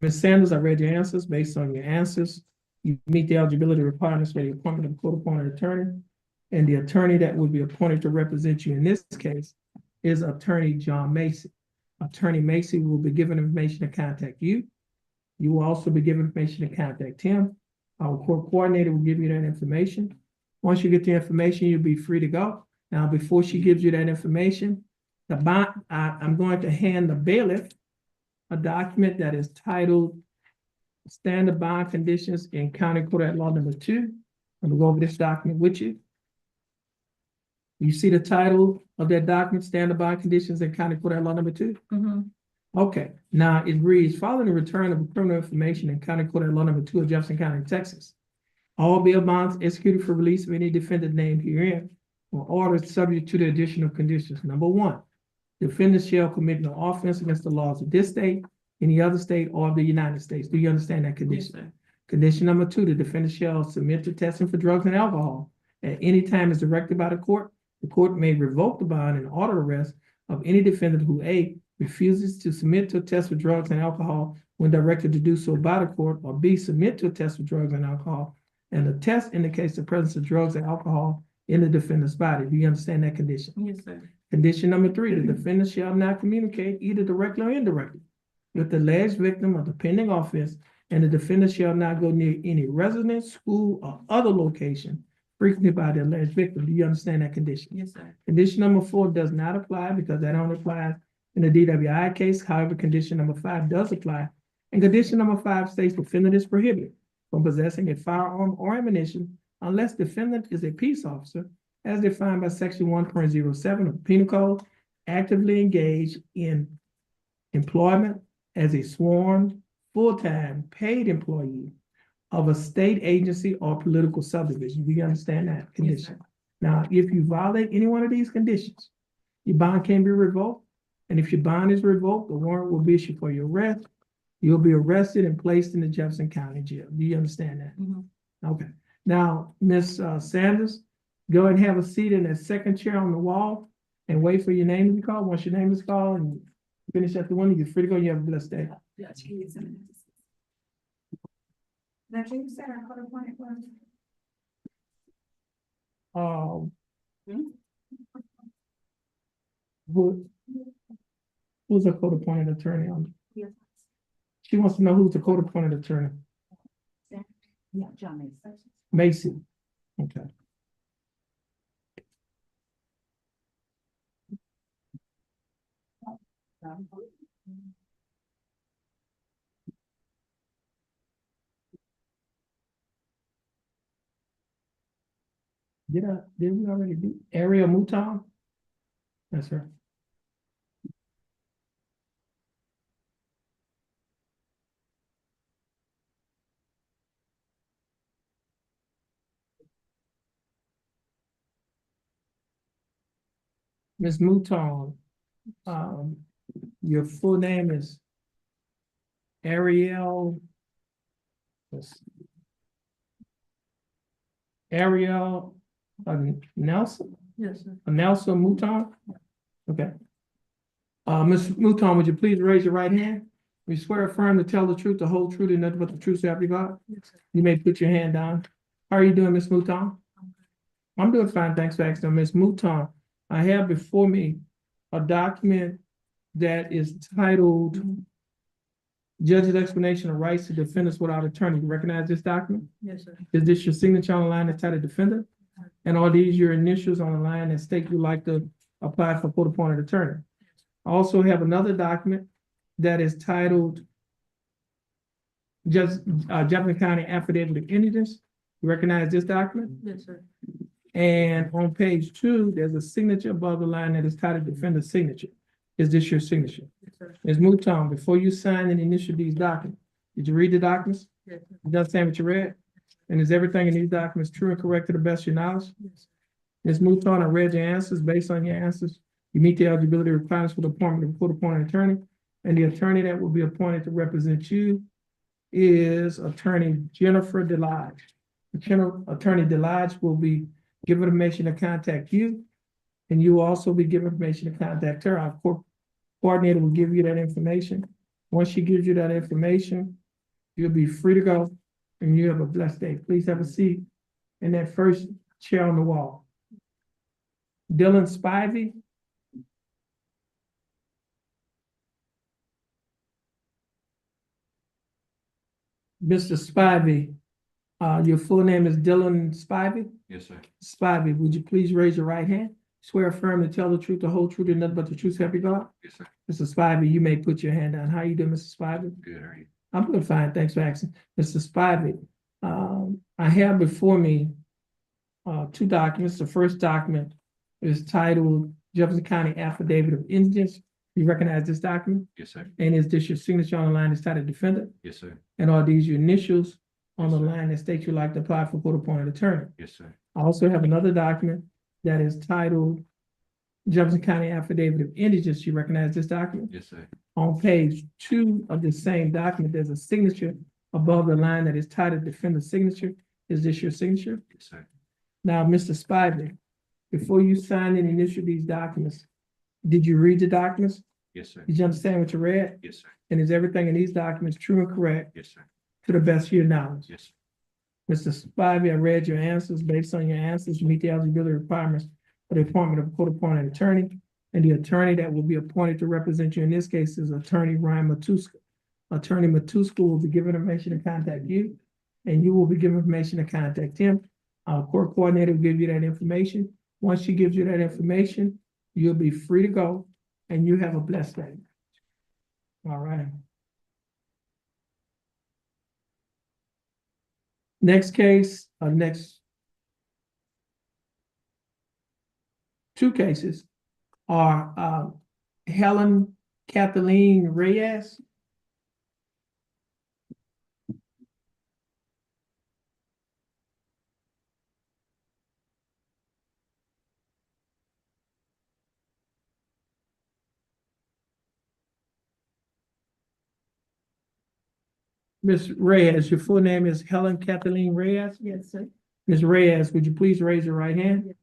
Ms. Sanders, I read your answers. Based on your answers, you meet the eligibility requirements for the appointment of a court-appointed attorney. And the attorney that will be appointed to represent you in this case is Attorney John Macy. Attorney Macy will be given information to contact you. You will also be given information to contact him. Our court coordinator will give you that information. Once you get the information, you'll be free to go. Now, before she gives you that information, I'm going to hand the bailiff a document that is titled Standard Bond Conditions in County Court at Law Number 2. I'm gonna go over this document with you. You see the title of that document, Standard Bond Conditions in County Court at Law Number 2? Mm-hmm. Okay, now it reads, following the return of criminal information in County Court at Law Number 2 of Jefferson County, Texas, all bail bonds executed for release of any defendant named herein or orders subject to the additional conditions. Number 1, defendant shall commit no offense against the laws of this state, any other state, or of the United States. Do you understand that Yes, condition? sir. Condition number 2, the defendant shall submit to testing for drugs and alcohol at any time as directed by the court. The court may revoke the bond and order arrest of any defendant who A, refuses to submit to a test for drugs and alcohol when directed to do so by the court, or B, submit to a test for drugs and alcohol, and the test indicates the presence of drugs and alcohol in the defendant's body. Do you understand that condition? Yes, sir. Condition number 3, the defendant shall not communicate either directly or indirectly with the alleged victim of the pending offense, and the defendant shall not go near any residence, school, or other location frequented by the alleged victim. Do you understand that condition? Yes, sir. Condition number 4 does not apply because that only applies in the DWI case. However, condition number 5 does apply. And condition number 5 states defendant is prohibited from possessing a firearm or ammunition unless defendant is a peace officer as defined by section 1.07 of the Penal Code, actively engaged in employment as a sworn, full-time, paid employee of a state agency or political subdivision. Do you understand that Yes, condition? sir. Now, if you violate any one of these conditions, your bond can be revoked. And if your bond is revoked, the warrant will be issued for your arrest. You'll be arrested and placed in the Jefferson County Jail. Do you understand that? Mhm. Okay. Now, Ms. Sanders, Go and have a seat in that second chair on the wall and wait for your name to be called. Once your name is called and finish at the one, you're free to go. You have a blessed day. That you said our code appointed was? Um. Who, who's a court appointed attorney on? She wants to know who's the court appointed attorney. Yeah, John Mason. Macy. Okay. Did we already do area Mouton? Yes, sir. Ms. Mouton, your full name is Ariel. Ariel Nelson? Yes, sir. Nelson Mouton? Okay. Ms. Mouton, would you please raise your right hand? We swear affirm to tell the truth, the whole truth, and nothing but the truth, so help you God. Yes, sir. You may put your hand down. How are you doing, Ms. Mouton? I'm doing fine, thanks for asking. Ms. Mouton, I have before me a document that is titled Judge's Explanation of Rights to Defendants Without Attorney. You recognize this document? Yes, sir. Is this your signature on the line that's titled Defendant? And are these your initials on the line that state you'd like to apply for court-appointed attorney? I also have another document that is titled Jefferson County Affidavit of Indigence. You recognize this document? Yes, sir. And on page 2, there's a signature above the line that is titled Defendant's Signature. Is this your signature? Yes, sir. Ms. Mouton, before you sign and initial these documents, did you read the documents? Yes, sir. You understand what you read? And is everything in these documents true and correct to the best of your knowledge? Yes, sir. Ms. Mouton, I read your answers. Based on your answers, you meet the eligibility requirements for the appointment of court-appointed attorney. And the attorney that will be appointed to represent you is Attorney Jennifer Delage. Attorney Delage will be given information to contact you, and you will also be given information to contact her. Our court coordinator will give you that information. Once she gives you that information, you'll be free to go, and you have a blessed day. Please have a seat in that first chair on the wall. Dylan Spivey. Mr. Spivey, your full name is Dylan Spivey? Yes, sir. Spivey, would you please raise your right hand? Swear affirm to tell the truth, the whole truth, and nothing but the truth, so help you God? Yes, sir. Mr. Spivey, you may put your hand down. How you doing, Mr. Spivey? Good, how are you? I'm doing fine, thanks for asking. Mr. Spivey, I have before me two documents. The first document is titled Jefferson County Affidavit of Indigence. You recognize this document? Yes, sir. And is this your signature on the line that's titled Defendant? Yes, sir. And are these your initials on the Yes, sir. line that state you'd like to apply for court-appointed attorney? Yes, sir. I also have another document that is titled Jefferson County Affidavit of Indigence. You recognize this document? Yes, sir. On page 2 of the same document, there's a signature above the line that is titled Defendant's Signature. Is this your signature? Yes, sir. Now, Mr. Spivey, before you sign and initial these documents, did you read the documents? Yes, sir. Did you understand what you read? Yes, sir. And is everything in these documents true and correct Yes, sir. to the best of your knowledge? Yes, sir. Mr. Spivey, I read your answers. Based on your answers, you meet the eligibility requirements for the appointment of a court-appointed attorney. And the attorney that will be appointed to represent you in this case is Attorney Ryan Matuska. Attorney Matuska will be given information to contact you, and you will be given information to contact him. Our court coordinator will give you that information. Once she gives you that information, you'll be free to go, and you have a blessed day. All right. Next case, next two cases are Helen Kathleen Reyes. Ms. Reyes, your full name is Helen Kathleen Reyes? Yes, sir. Ms. Reyes, would you please raise your right hand?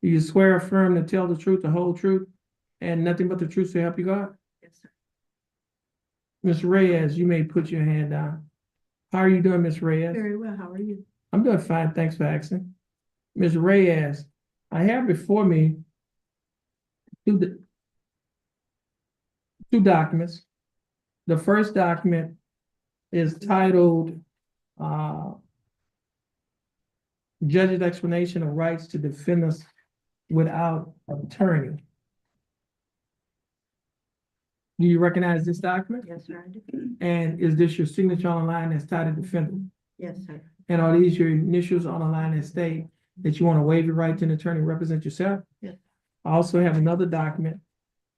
Do you swear or affirm to tell the truth, the whole truth, and nothing but the truth to help you God? Yes, sir. Ms. Reyes, you may put your hand down. How are you doing, Ms. Reyes? Very well, how are you? I'm doing fine, thanks for asking. Ms. Reyes, I have before me two documents. The first document is titled, Judge's Explanation of Rights to Defendants Without Attorney. Do you recognize this document? Yes, sir, I do. And is this your signature on the line that's titled defendant? Yes, sir. And are these your initials on the line that state that you want to waive your right to an attorney to represent yourself? Yes. I also have another document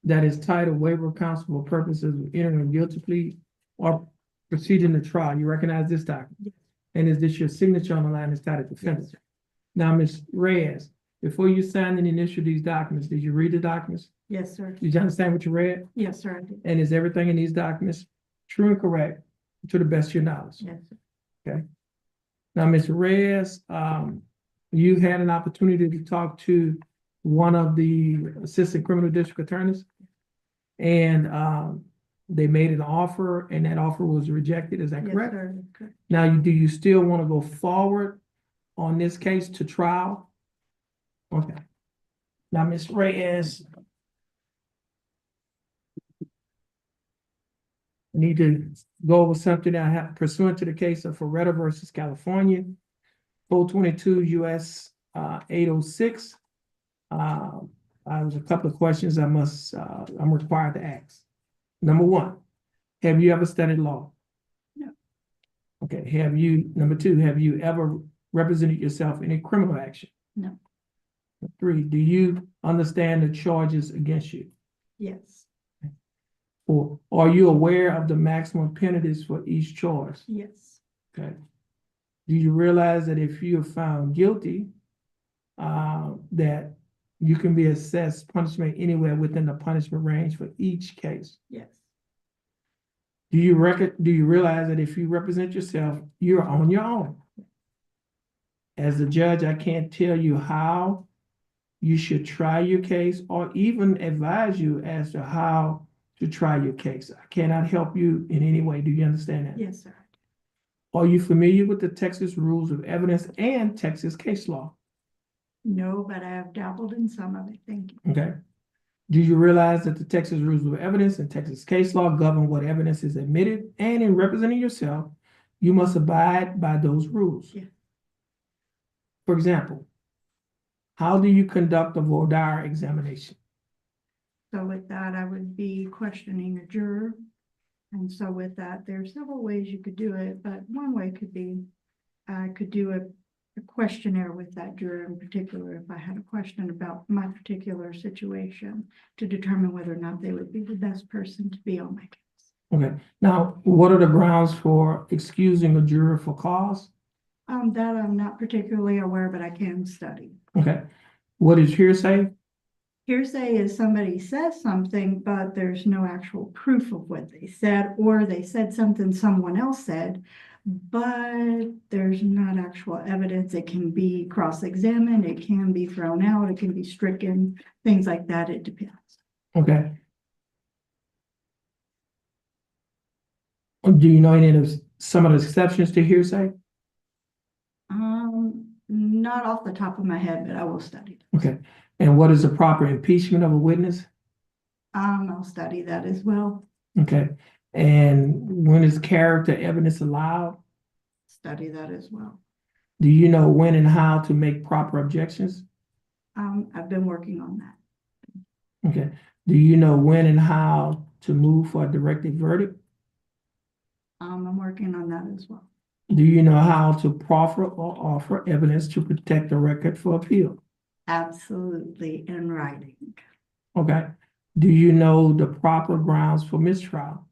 that is titled Waiver of Counsel for Purposes of Entering a Guilty Plea or Proceeding to Trial. You recognize this document? Yes. And is this your signature on the line that's titled defendant? Yes, sir. Now, Ms. Reyes, before you signed and initialed these documents, did you read the documents? Yes, sir. Did you understand what you read? Yes, sir, I do. And is everything in these documents true and correct to the best of your knowledge? Yes, sir. Now, Ms. Reyes, you had an opportunity to talk to one of the assistant criminal district attorneys. And they made an offer and that offer was rejected. Is that Yes, correct? sir, that's correct. Now, do you still want to go forward on this case to trial? Okay. Now, Ms. Reyes, I need to go over something that I have pursuant to the case of Ferretta versus California, 422 US 806. There's a couple of questions I'm required to ask. Number one, have you ever studied law? No. Okay, number two, have you ever represented yourself in a criminal action? No. Three, do you understand the charges against you? Yes, Four, are you aware of the maximum penalties for each charge? yes, Okay. Do you realize that if you are found guilty, that you can be assessed punishment anywhere within the punishment range for each case? yes, Do you realize that if you represent yourself, you're on your own? As a judge, I can't tell you how you should try your case or even advise you as to how to try your case. I cannot help you in any way. Do you understand that? yes, sir. Are you familiar with the Texas rules of evidence and Texas case law? No, but I have dabbled in some of it, thank you. Okay. Do you realize that the Texas rules of evidence and Texas case law govern what evidence is admitted, and in representing yourself, you must abide by those rules? Yeah. For example, how do you conduct a voir dire examination? So with that, I would be questioning a juror. And so with that, there are several ways you could do it, but one way could be, I could do a questionnaire with that juror in particular, if I had a question about my particular situation, to determine whether or not they would be the best person to be on my case. Okay. Now, what are the grounds for excusing a juror for cause? That I'm not particularly aware, but I can study. Okay. What is hearsay? Hearsay is somebody says something, but there's no actual proof of what they said, or they said something someone else said, but there's not actual evidence. It can be cross-examined, it can be thrown out, it can be stricken, things like that. It depends. Okay. Do you know any of some of the exceptions to hearsay? Not off the top of my head, but I will study. Okay. And what is the proper impeachment of a witness? I'll study that as well. Okay. And when is character evidence allowed? Study that as well. Do you know when and how to make proper objections? I've been working on that. Okay. Do you know when and how to move for a directed verdict? I'm working on that as well. Do you know how to proffer or offer evidence to protect the record for appeal? Absolutely, in writing. Okay. Do you know the proper grounds for mistrial?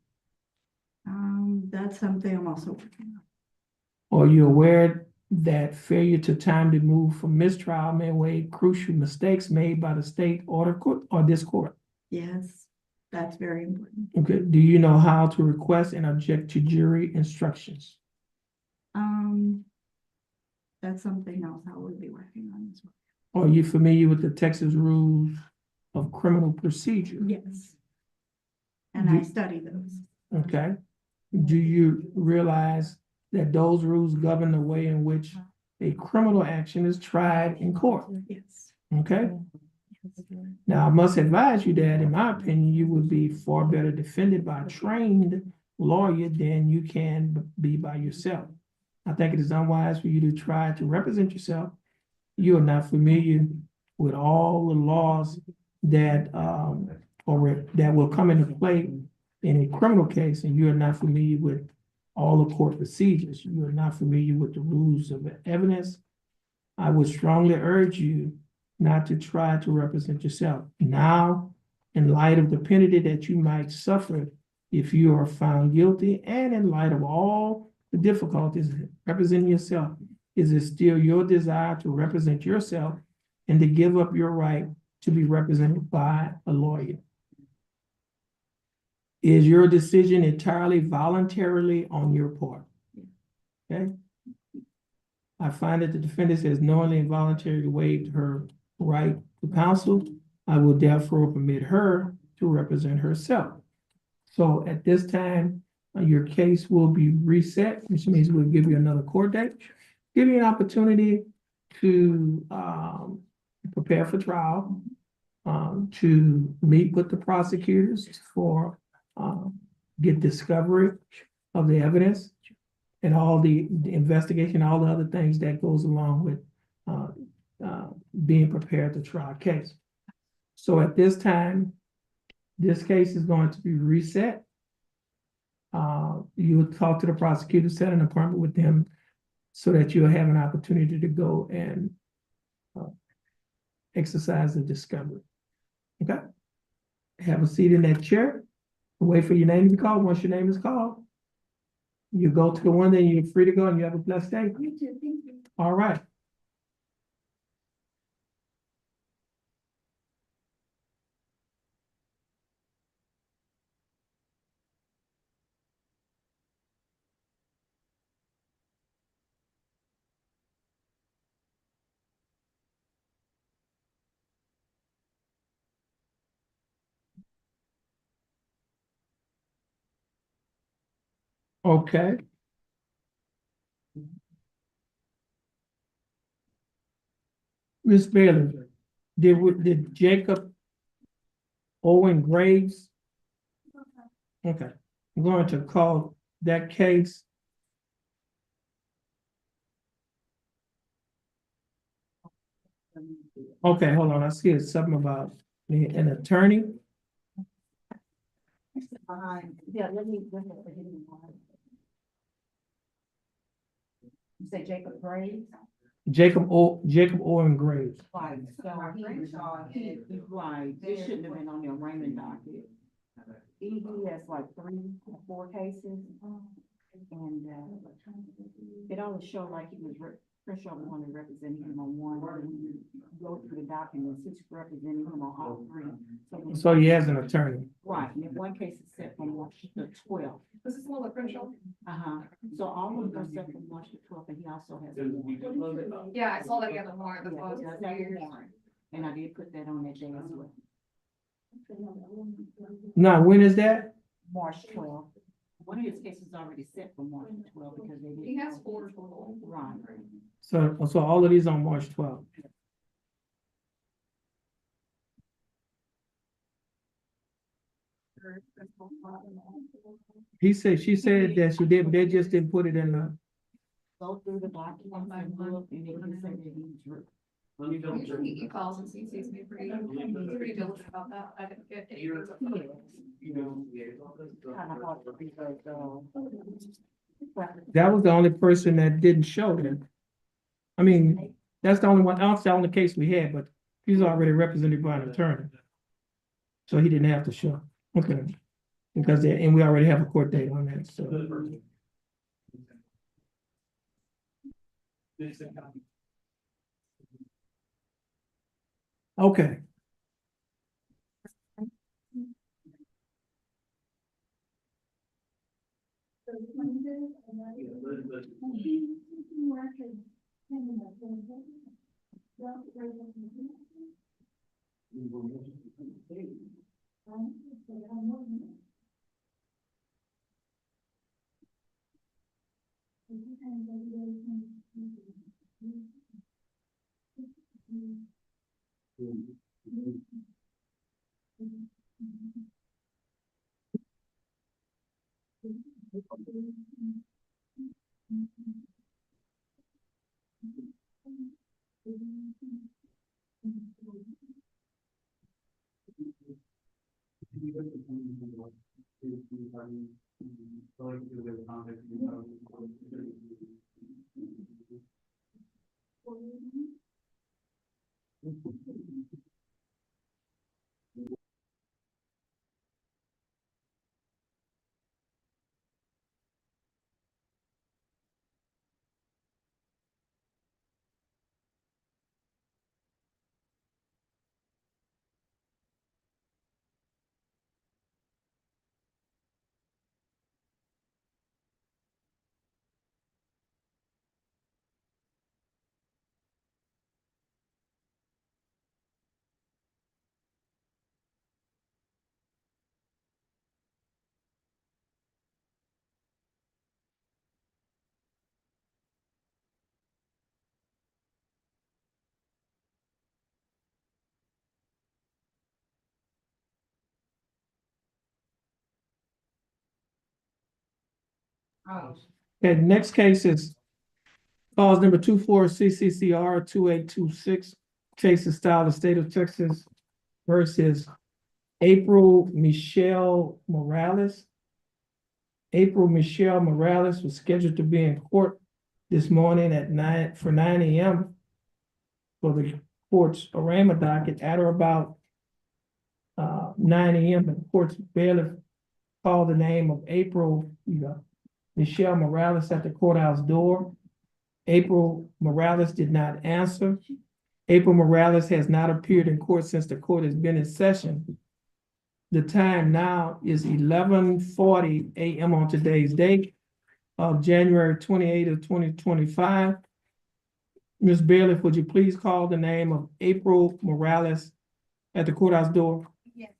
That's something I'm also working on. Are you aware that failure to timely move for mistrial may weigh crucial mistakes made by the state or the court or this court? Yes, that's very important. Okay. Do you know how to request and object to jury instructions? that's something else I would be working on as well. Are you familiar with the Texas Rules of Criminal Procedure? Yes. And I study those. Okay. Do you realize that those rules govern the way in which a criminal action is tried in court? Yes. Okay? Now, I must advise you that, in my opinion, you would be far better defended by a trained lawyer than you can be by yourself. I think it is unwise for you to try to represent yourself. You are not familiar with all the laws that, or that will come into play in a criminal case, and you are not familiar with all the court procedures. You are not familiar with the rules of evidence. I would strongly urge you not to try to represent yourself. Now, in light of the penalty that you might suffer if you are found guilty, and in light of all the difficulties representing yourself, is it still your desire to represent yourself and to give up your right to be represented by a lawyer? Is your decision entirely voluntarily on your part? Okay. I find that the defendant has knowingly and voluntarily waived her right to counsel. I will therefore permit her to represent herself. So at this time, your case will be reset, which means we'll give you another court date, give you an opportunity to prepare for trial, to meet with the prosecutors for get discovery of the evidence and all the investigation, all the other things that goes along with being prepared to try a case. So at this time, this case is going to be reset. You will talk to the prosecutor, set an appointment with them so that you'll have an opportunity to go and exercise the discovery. Okay? Have a seat in that chair. Wait for your name to be called. Once your name is called, you go to the one, then you're free to go and you have a blessed day. You too, thank you. All right. Okay. Miss Bailey, did Jacob Owen Graves? Okay, I'm going to call that case. Okay, hold on, I see it's something about an attorney. Yeah, let me. You say Jacob Graves? Jacob Owen Graves. Right, so right, this shouldn't have been on your Raymond docket. He has like 3 or 4 cases. And, it only showed like he was, Chris only wanted representing him on one. When you go through the documents, he's representing him on all 3. So he has an attorney. Right, and if one case is set from March the 12th. This is a little crucial. So all of them are set from March the 12th, and he also has a warrant. Yeah, I saw that the other warrant. That's Yeah, why I was he does confused. have a warrant. And I did put that on that day as well. Now, when is that? March 12th. One of his cases is already set for March 12th because they didn't. He has 4 total. Right. So all of these on March 12th. She said that she did, but they just didn't put it in the. Go through the documents and look, and they can say that he's. Usually he calls and CCs me pretty diligent about that. I didn't get any. Kind of hard to because, That was the only person that didn't show them. I mean, that's the only one, that's the only case we had, but he's already represented by an attorney. So he didn't have to show. Okay. Because and we already have a court date on that, so. Okay. Okay, next case is cause number 24 CCCR 2826. Case is style the state of Texas versus April Michelle Morales. April Michelle Morales was scheduled to be in court this morning at 9 a.m. for the court's arraignment docket at or about 9 a.m. The court's bailiff called the name of April Michelle Morales at the courthouse door. April Morales did not answer. April Morales has not appeared in court since the court has been in session. The time now is 11:40 a.m. on today's date of January 28th of 2025. Ms. Bailiff, would you please call the name of April Morales at the courthouse door? Yes.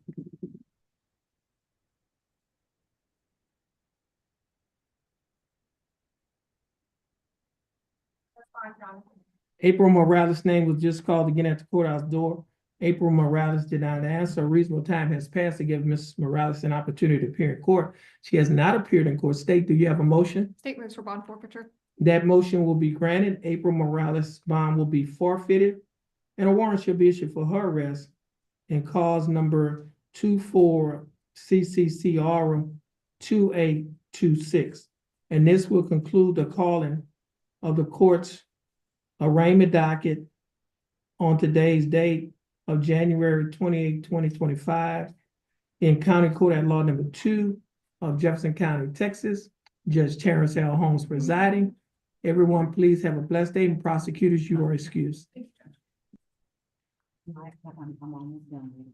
April Morales' name was just called again at the courthouse door. April Morales did not answer. A reasonable time has passed to give Ms. Morales an opportunity to appear in court. She has not appeared in court. State, do you have a motion? State moves for bond forfeiture. That motion will be granted. April Morales' bond will be forfeited, and a warrant shall be issued for her arrest in cause number 24 CCCR 2826. And this will conclude the calling of the court's arraignment docket on today's date of January 28, 2025 in County Court at Law Number 2 of Jefferson County, Texas. Judge Terrence L. Holmes presiding. Everyone, please have a blessed day, and prosecutors, you are excused. I'm almost done with it.